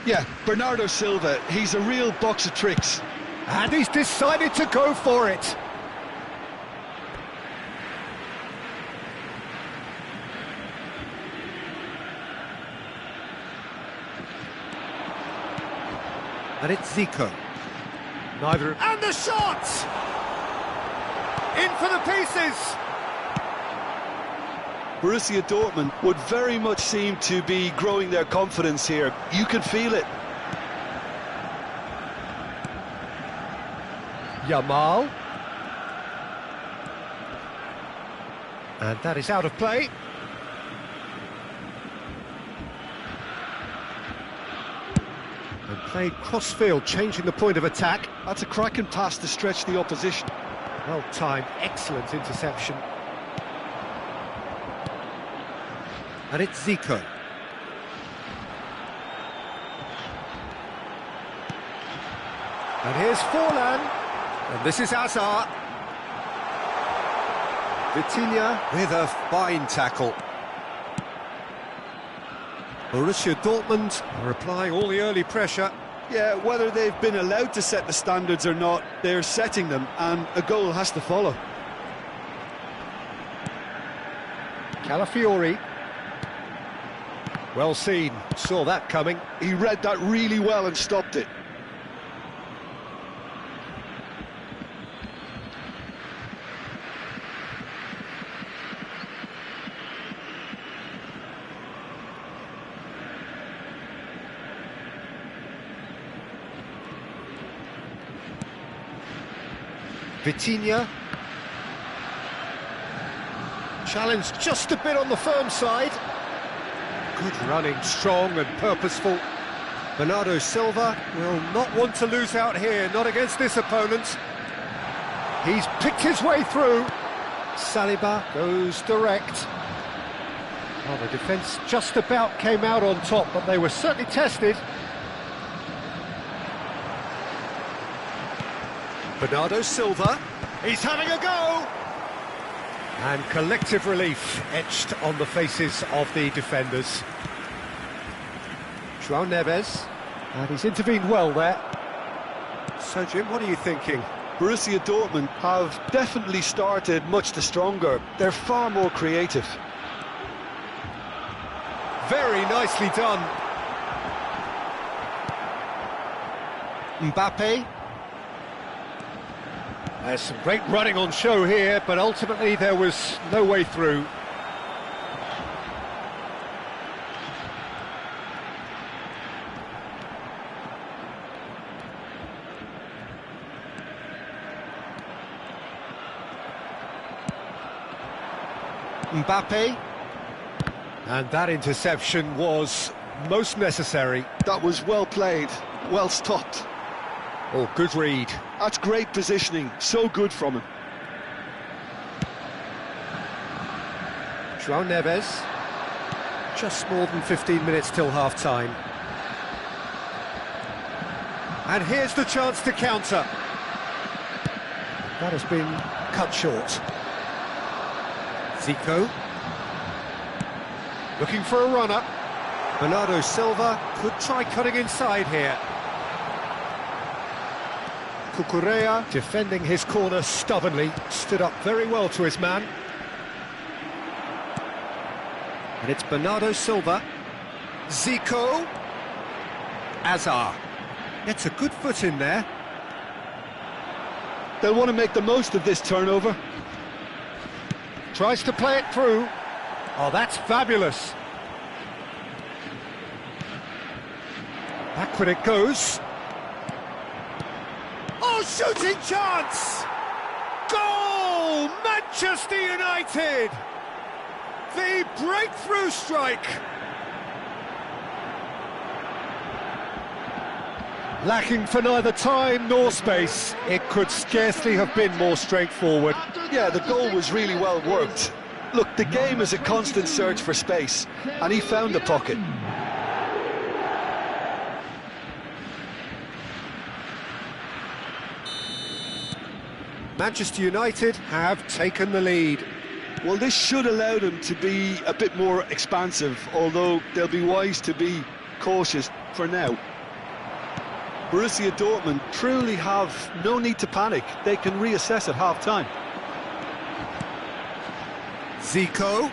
Yeah, Bernardo Silva, he's a real box of tricks. And he's decided to go for it. And it's Zico. Neither... And the shot! In for the pieces! Borussia Dortmund would very much seem to be growing their confidence here. You can feel it. Yamal. And that is out of play. And played cross-field, changing the point of attack. That's a cracking pass to stretch the opposition. Well timed, excellent interception. And it's Zico. And here's Forlan. And this is Hazard. Vitinha with a fine tackle. Borussia Dortmund are applying all the early pressure. Yeah, whether they've been allowed to set the standards or not, they're setting them, and a goal has to follow. Calafiori. Well seen, saw that coming. He read that really well and stopped it. Vitinha. Challenged just a bit on the firm side. Good running, strong and purposeful. Bernardo Silva will not want to lose out here, not against this opponent. He's picked his way through. Saliba goes direct. Well, the defence just about came out on top, but they were certainly tested. Bernardo Silva, he's having a go! And collective relief etched on the faces of the defenders. João Neves, and he's intervened well there. So Jim, what are you thinking? Borussia Dortmund have definitely started much the stronger. They're far more creative. Very nicely done. Mbappe. There's some great running on show here, but ultimately there was no way through. Mbappe. And that interception was most necessary. That was well played, well stopped. Oh, good read. That's great positioning, so good from him. João Neves. Just more than 15 minutes till half-time. And here's the chance to counter. That has been cut short. Zico. Looking for a runner. Bernardo Silva could try cutting inside here. Cucurella defending his corner stubbornly, stood up very well to his man. And it's Bernardo Silva. Zico. Hazard. Gets a good foot in there. They'll want to make the most of this turnover. Tries to play it through. Oh, that's fabulous. Back when it goes. Oh, shooting chance! Goal! Manchester United! The breakthrough strike! Lacking for neither time nor space, it could scarcely have been more straightforward. Yeah, the goal was really well worked. Look, the game is a constant search for space, and he found the pocket. Manchester United have taken the lead. Well, this should allow them to be a bit more expansive, although they'll be wise to be cautious for now. Borussia Dortmund truly have no need to panic. They can reassess at half-time. Zico.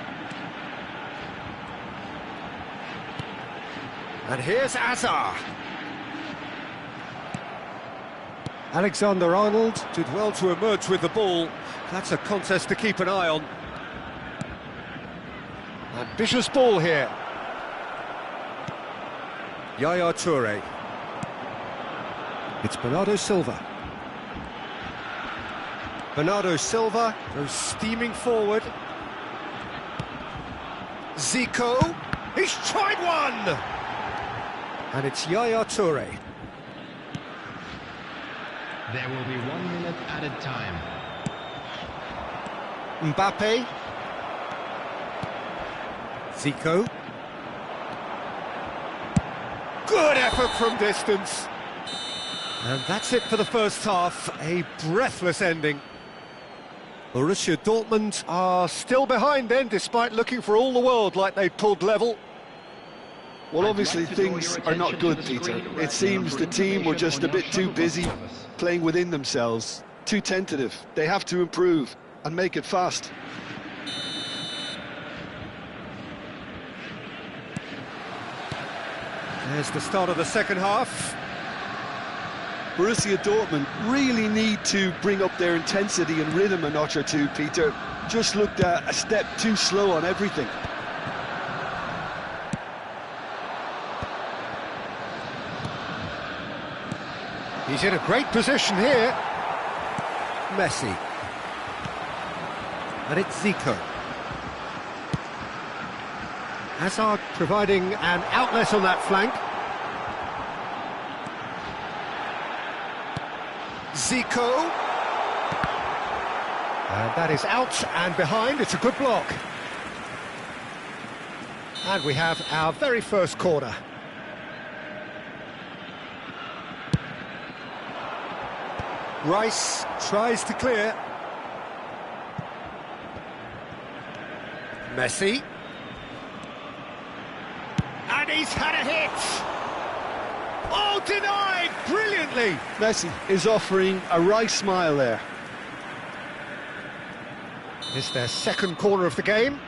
And here's Azar. Alexander-Arnold did well to emerge with the ball. That's a contest to keep an eye on. Ambitious ball here. Yaya Toure. It's Bernardo Silva. Bernardo Silva goes steaming forward. Zico. He's tried one! And it's Yaya Toure. There will be 1 minute added time. Mbappe. Zico. Good effort from distance. And that's it for the first half. A breathless ending. Borussia Dortmund are still behind then, despite looking for all the world like they pulled level. Well, obviously things are not good, Peter. It seems the team were just a bit too busy playing within themselves, too tentative. They have to improve and make it fast. There's the start of the second half. Borussia Dortmund really need to bring up their intensity and rhythm a notch or two, Peter. Just looked a step too slow on everything. He's in a great position here. Messi. And it's Zico. Hazard providing an outlet on that flank. Zico. And that is out and behind. It's a good block. And we have our very first corner. Rice tries to clear. Messi. And he's had a hit! Oh, denied brilliantly! Messi is offering a right smile there. It's their second corner of the game.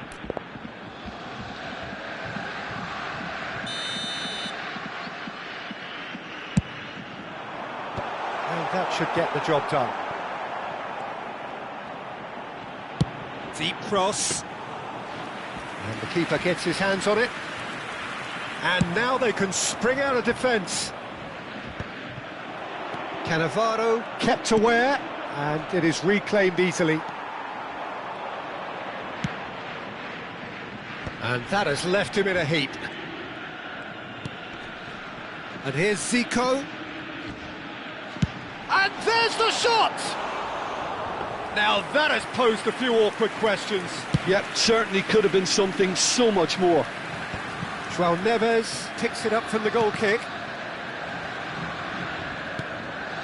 And that should get the job done. Deep cross. And the keeper gets his hands on it. And now they can spring out of defence. Cannavaro kept aware, and it is reclaimed easily. And that has left him in a heap. And here's Zico. And there's the shot! Now that has posed a few awkward questions. Yep, certainly could have been something so much more. João Neves picks it up from the goal kick.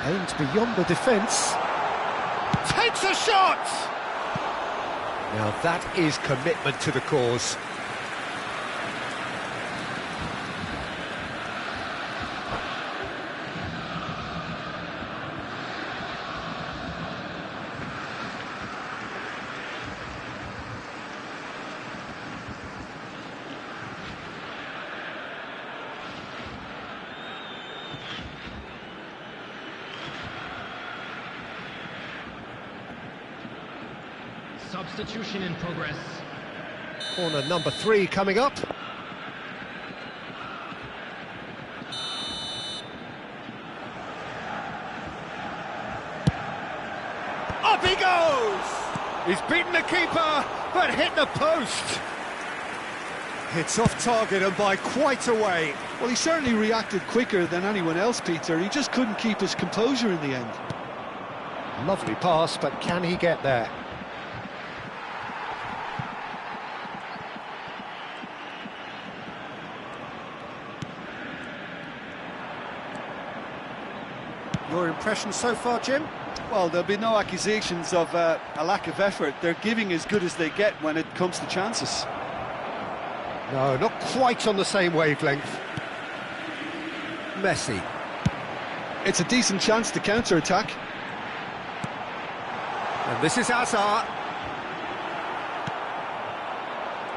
Aimed beyond the defence. Takes a shot! Now that is commitment to the cause. Substitution in progress. Corner number 3 coming up. Up he goes! He's beaten the keeper, but hit the post. It's off target and by quite a way. Well, he certainly reacted quicker than anyone else, Peter. He just couldn't keep his composure in the end. Lovely pass, but can he get there? Your impression so far, Jim? Well, there'll be no accusations of a lack of effort. They're giving as good as they get when it comes to chances. No, not quite on the same wavelength. Messi. It's a decent chance to counter-attack. And this is Hazard.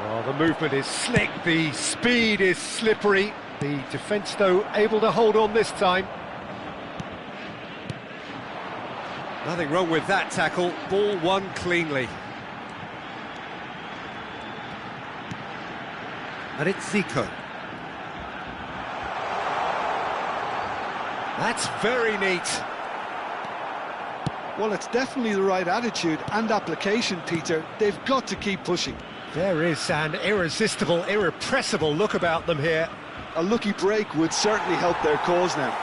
Well, the movement is slick, the speed is slippery. The defence, though, able to hold on this time. Nothing wrong with that tackle. Ball won cleanly. And it's Zico. That's very neat. Well, it's definitely the right attitude and application, Peter. They've got to keep pushing. There is an irresistible, irrepressible look about them here. A lucky break would certainly help their cause now.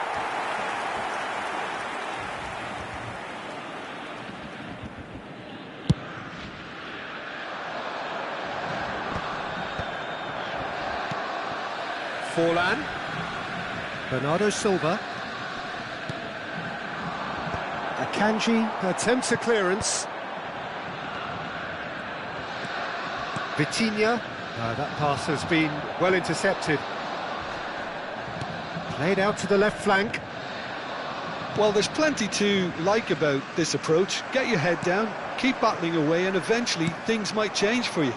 Forlan. Bernardo Silva. Akanji attempts a clearance. Vitinha. That pass has been well intercepted. Played out to the left flank. Well, there's plenty to like about this approach. Get your head down, keep battling away, and eventually things might change for you.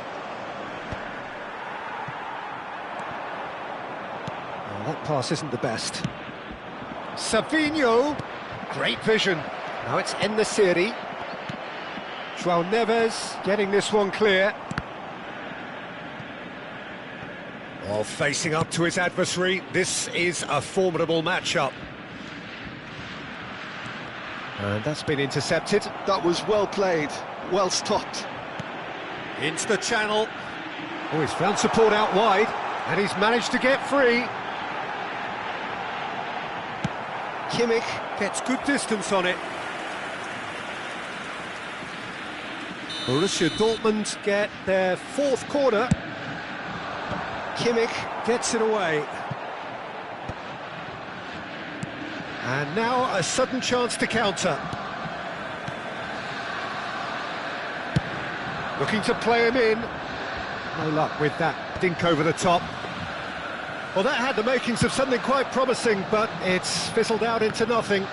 Well, that pass isn't the best. Savinho. Great vision. Now it's En-Nesyri. João Neves getting this one clear. Well, facing up to his adversary, this is a formidable matchup. And that's been intercepted. That was well played, well stopped. Into the channel. Oh, he's found support out wide, and he's managed to get free. Kimmich gets good distance on it. Borussia Dortmund get their fourth corner. Kimmich gets it away. And now a sudden chance to counter. Looking to play him in. No luck with that dink over the top. Well, that had the makings of something quite promising, but it's fizzled out into nothing.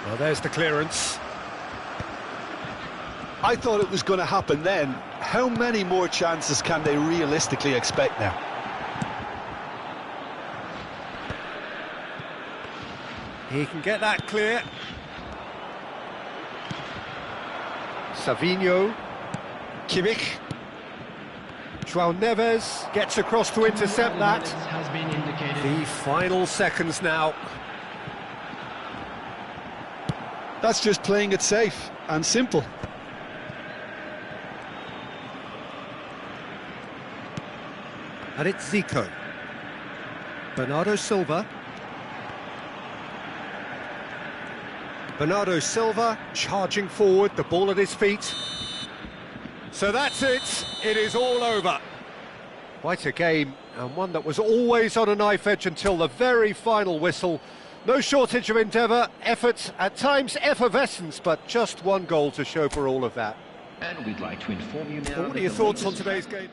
Well, there's the clearance. I thought it was going to happen then. How many more chances can they realistically expect now? He can get that clear. Savinho. Kimmich. João Neves gets across to intercept that. Has been indicated. The final seconds now. That's just playing it safe and simple. And it's Zico. Bernardo Silva. Bernardo Silva charging forward, the ball at his feet. So that's it, it is all over. Quite a game, and one that was always on a knife edge until the very final whistle. No shortage of endeavour, effort, at times effervescence, but just one goal to show for all of that. And we'd like to inform you now. What are that your the thoughts on latest today's game?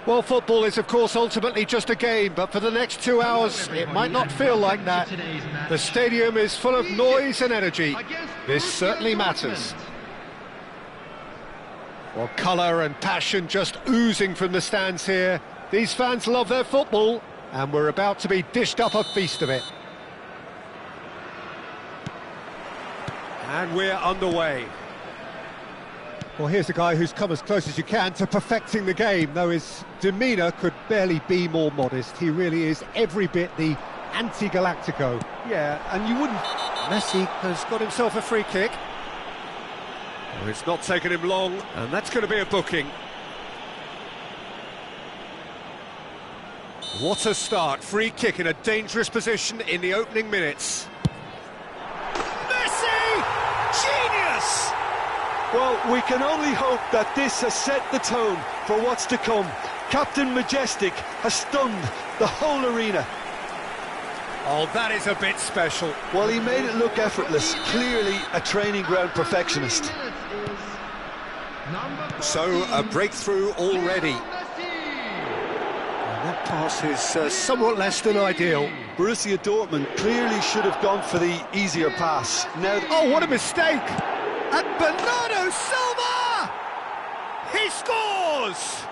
Well, football is, of course, ultimately just a game, but for the next 2 hours, it might not feel like that. The stadium is full of noise and energy. This certainly matters. Well, colour and passion just oozing from the stands here. These fans love their football, and we're about to be dished up a feast of it. And we're underway. Well, here's a guy who's come as close as you can to perfecting the game, though his demeanour could barely be more modest. He really is every bit the anti-Galactico. Yeah, and you wouldn't... Messi has got himself a free kick. Well, it's not taken him long, and that's going to be a booking. What a start. Free kick in a dangerous position in the opening minutes. Messi! Genius! Well, we can only hope that this has set the tone for what's to come. Captain Majestic has stunned the whole arena. Oh, that is a bit special. Well, he made it look effortless. Clearly a training ground perfectionist. So, a breakthrough already. And that pass is somewhat less than ideal. Borussia Dortmund clearly should have gone for the easier pass. Now, Oh, what a mistake! And Bernardo Silva! He scores!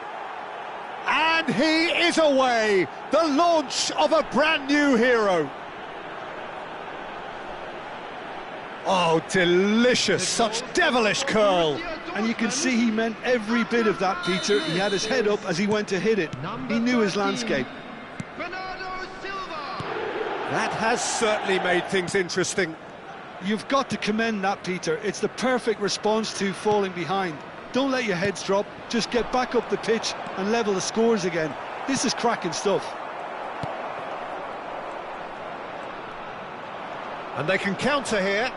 And he is away! The launch of a brand new hero. Oh, delicious! Such devilish curl! and you can see he meant every bit of that, Peter. He had his head up as he went to hit it. He knew his landscape. That has certainly made things interesting. You've got to commend that, Peter. It's the perfect response to falling behind. Don't let your heads drop, just get back up the pitch and level the scores again. This is cracking stuff. And they can counter here.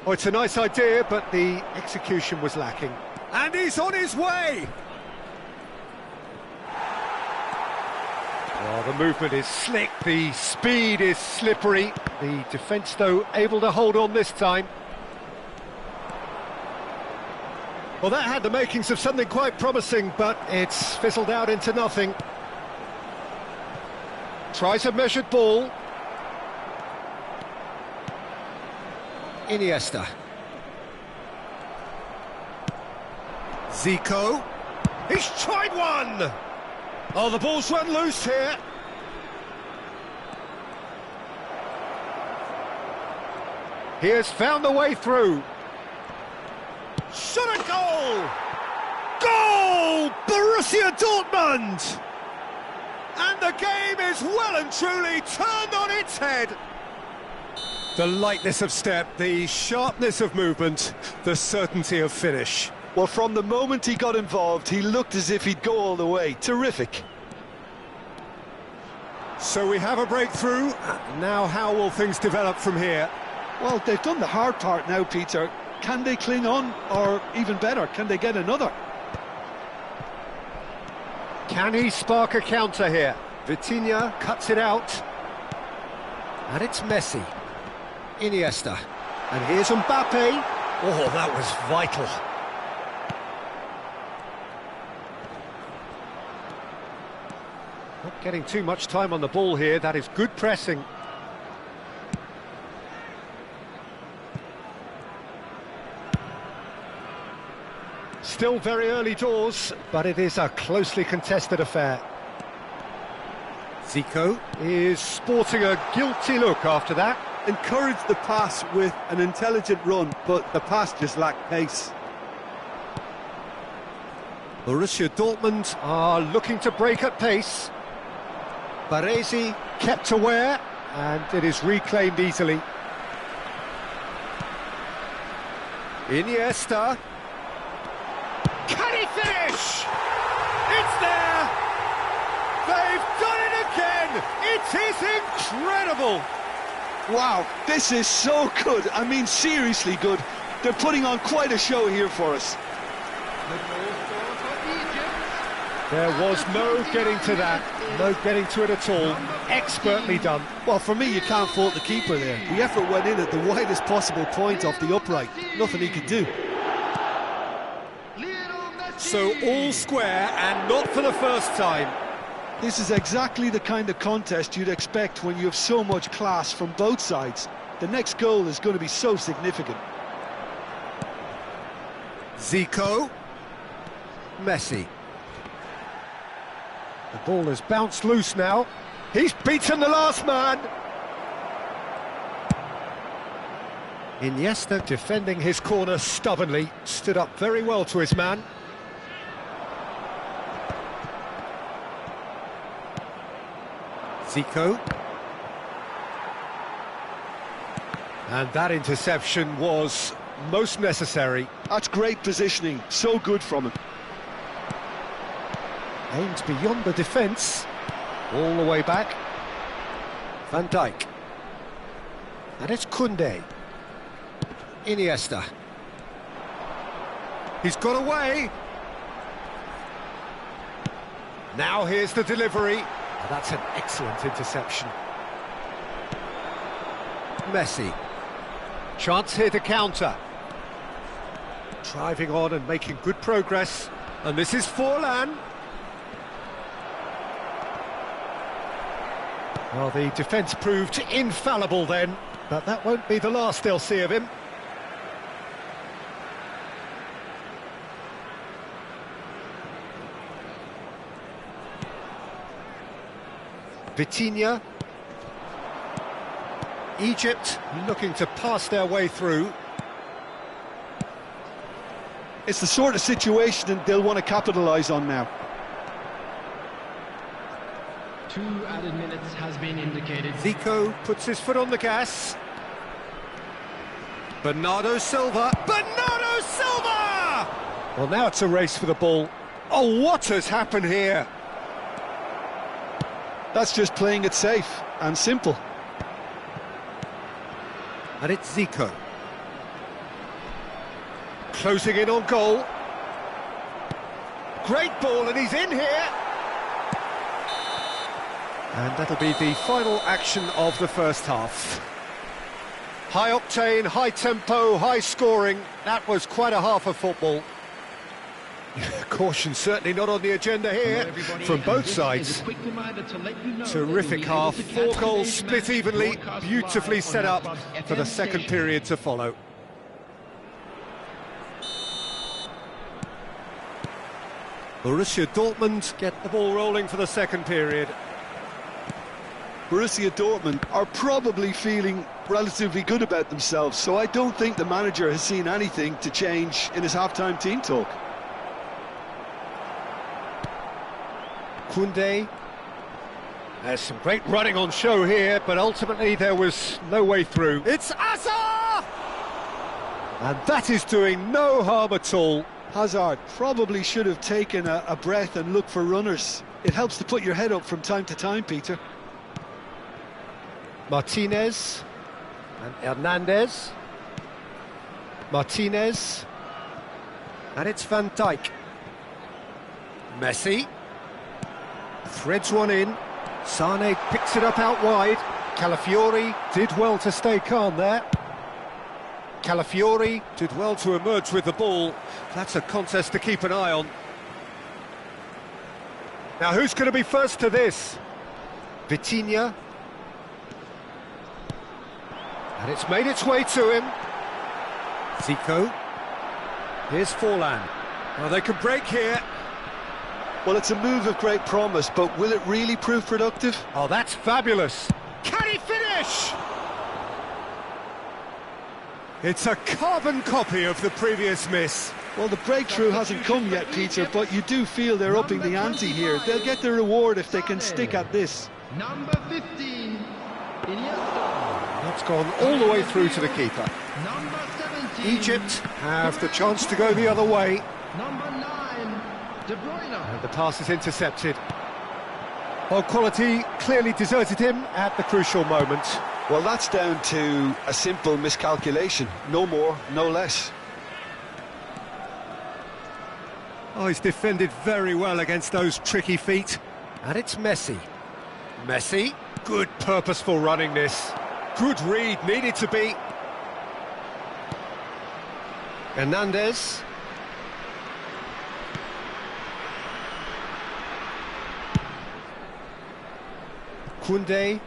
Oh, it's a nice idea, but the execution was lacking. And he's on his way! Well, the movement is slick, the speed is slippery. The defence, though, able to hold on this time. Well, that had the makings of something quite promising, but it's fizzled out into nothing. Tries a measured ball. Iniesta. Zico. He's tried one! Oh, the ball's run loose here. He has found the way through. Shot a goal! Goal! Borussia Dortmund! And the game is well and truly turned on its head. The lightness of step, the sharpness of movement, the certainty of finish. Well, from the moment he got involved, he looked as if he'd go all the way. Terrific. So we have a breakthrough. Now how will things develop from here? Well, they've done the hard part now, Peter. Can they cling on, or even better, can they get another? Can he spark a counter here? Vitinha cuts it out. And it's Messi. Iniesta. And here's Mbappe. Oh, that was vital. Not getting too much time on the ball here. That is good pressing. Still very early doors, but it is a closely contested affair. Zico Is sporting a guilty look after that. Encouraged the pass with an intelligent run, but the pass just lacked pace. Borussia Dortmund are looking to break at pace. Baresi kept aware, and it is reclaimed easily. Iniesta. Can he finish? It's there! They've done it again! It is incredible! Wow, this is so good. I mean, seriously good. They're putting on quite a show here for us. There was no getting to that, no getting to it at all. Expertly done. Well, for me, you can't fault the keeper there. The effort went in at the widest possible point off the upright. Nothing he could do. So all square and not for the first time. This is exactly the kind of contest you'd expect when you have so much class from both sides. The next goal is going to be so significant. Zico. Messi. The ball has bounced loose now. He's beaten the last man. Iniesta defending his corner stubbornly, stood up very well to his man. Zico. And that interception was most necessary. That's great positioning, so good from him. Aimed beyond the defence, all the way back. Van Dijk. And it's Koundé. Iniesta. He's got away. Now here's the delivery. Oh, that's an excellent interception. Messi. Chance here to counter. Driving on and making good progress. And this is Forlan. Well, the defence proved infallible then, but that won't be the last they'll see of him. Vitinha. Egypt looking to pass their way through. It's the sort of situation that they'll want to capitalise on now. 2 added minutes has been indicated. Zico puts his foot on the gas. Bernardo Silva. Bernardo Silva! Well, now it's a race for the ball. Oh, what has happened here? That's just playing it safe and simple. And it's Zico. Closing in on goal. Great ball, and he's in here. And that'll be the final action of the first half. High octane, high tempo, high scoring. That was quite a half of football. Caution certainly not on the agenda here from both sides. Terrific half, 4 goals split evenly, beautifully set up for the second period to follow. Borussia Dortmund get the ball rolling for the second period. Borussia Dortmund are probably feeling relatively good about themselves, so I don't think the manager has seen anything to change in his half-time team talk. Koundé. There's some great running on show here, but ultimately there was no way through. It's Hazard! And that is doing no harm at all. Hazard probably should have taken a breath and looked for runners. It helps to put your head up from time to time, Peter. Martinez and Hernandez. Martinez. And it's Van Dijk. Messi. Threads one in. Sane picks it up out wide. Calafiori did well to stay calm there. Calafiori did well to emerge with the ball. That's a contest to keep an eye on. Now who's going to be first to this? Vitinha. And it's made its way to him. Zico. Here's Forlan. Well, they can break here. Well, it's a move of great promise, but will it really prove productive? Oh, that's fabulous. Can he finish? It's a carbon copy of the previous miss. Well, the breakthrough hasn't come yet, Peter, but you do feel they're upping the ante here. They'll get their reward if they can stick at this. Number 15, Iniesta. That's gone all the way through to the keeper. Number 17, Egypt have the chance to go the other way. Number 9, De Bruyne. And the pass is intercepted. Well, quality clearly deserted him at the crucial moment. Well, that's down to a simple miscalculation. No more, no less. Oh, he's defended very well against those tricky feet. And it's Messi. Messi, good purposeful running this. Good read, needed to be. Hernandez. Koundé.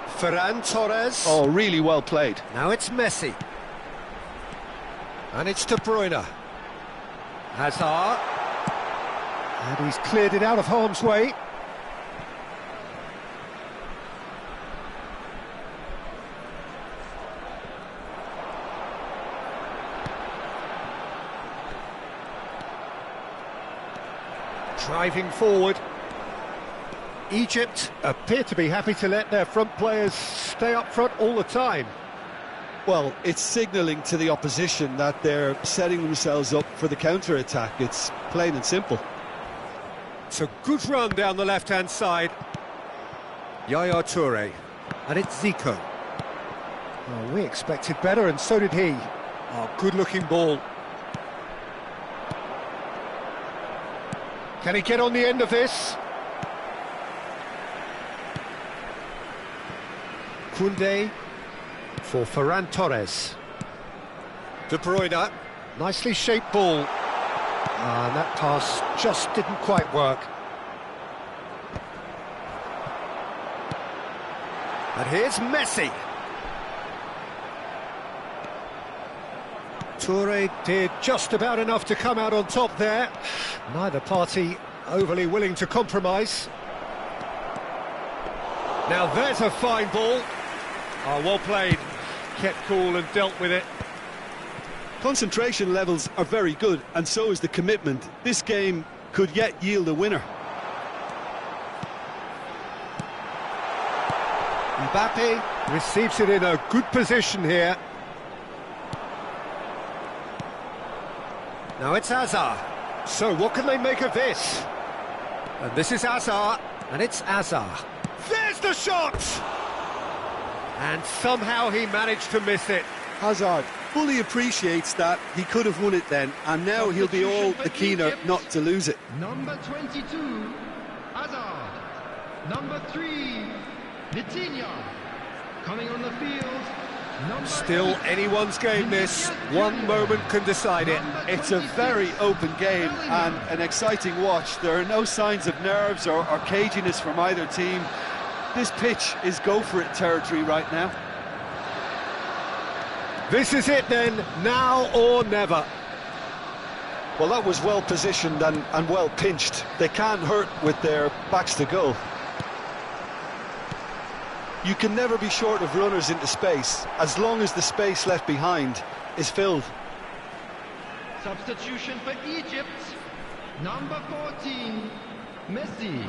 Ferran Torres. Oh, really well played. Now it's Messi. And it's De Bruyne. Hazard. And he's cleared it out of harm's way. Driving forward. Egypt appear to be happy to let their front players stay up front all the time. Well, it's signalling to the opposition that they're setting themselves up for the counter-attack. It's plain and simple. It's a good run down the left-hand side. Yaya Toure. And it's Zico. Oh, we expected better, and so did he. Oh, good-looking ball. Can he get on the end of this? Koundé for Ferran Torres. De Bruyne. Nicely shaped ball. And that pass just didn't quite work. And here's Messi. Toure did just about enough to come out on top there. Neither party overly willing to compromise. Now there's a fine ball. Oh, well played. Kept cool and dealt with it. Concentration levels are very good, and so is the commitment. This game could yet yield a winner. Mbappe receives it in a good position here. Now it's Hazard. So what can they make of this? And this is Hazard, and it's Hazard. There's the shot! And somehow he managed to miss it. Hazard fully appreciates that he could have won it then, and now he'll be all the keener not to lose it. Number 22, Hazard. Number 3, Vitinha. Coming on the field, number Still 8, anyone's game this. One moment can decide it. It's a very open game and an exciting watch. There are no signs of nerves or caginess from either team. This pitch is go-for-it territory right now. This is it then, now or never. Well, that was well positioned and well pinched. They can't hurt with their backs to goal. You can never be short of runners into space, as long as the space left behind is filled. substitution for Egypt. Number 14, Messi.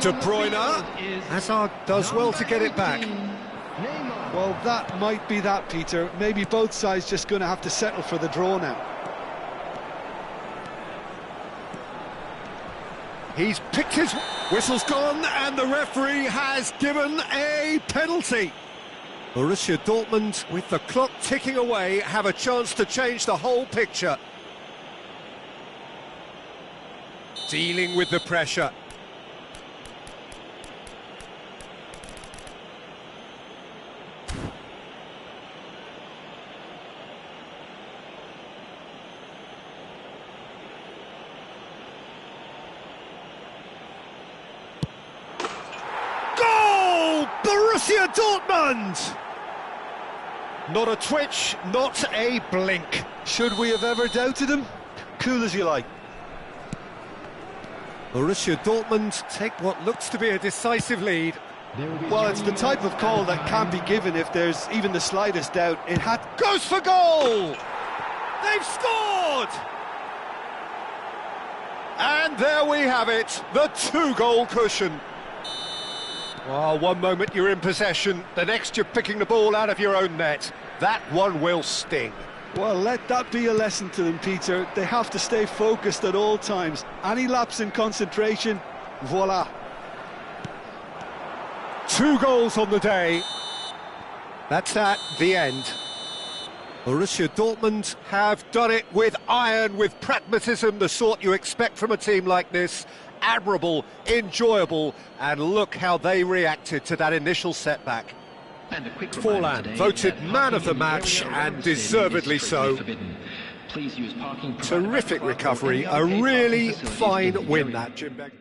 De Bruyne. Hazard does well to get it back. Well, that might be that, Peter. Maybe both sides just going to have to settle for the draw now. He's picked his... Whistle's gone, and the referee has given a penalty. Borussia Dortmund, with the clock ticking away, have a chance to change the whole picture. Dealing with the pressure. Borussia Dortmund! Not a twitch, not a blink. Should we have ever doubted him? Cool as you like. Borussia Dortmund take what looks to be a decisive lead. Well, it's the type of call that can't be given if there's even the slightest doubt. It had... Goes for goal! They've scored! And there we have it, the two-goal cushion. Oh, one moment you're in possession, the next you're picking the ball out of your own net. That one will sting. Well, let that be a lesson to them, Peter. They have to stay focused at all times. Any lapse in concentration, voila. 2 goals on the day. That's that, the end. Borussia Dortmund have done it with iron, with pragmatism, the sort you expect from a team like this. Admirable, enjoyable, and look how they reacted to that initial setback. Forlan voted man of the match, and deservedly so. Terrific recovery, a really fine win that, Jim Beck.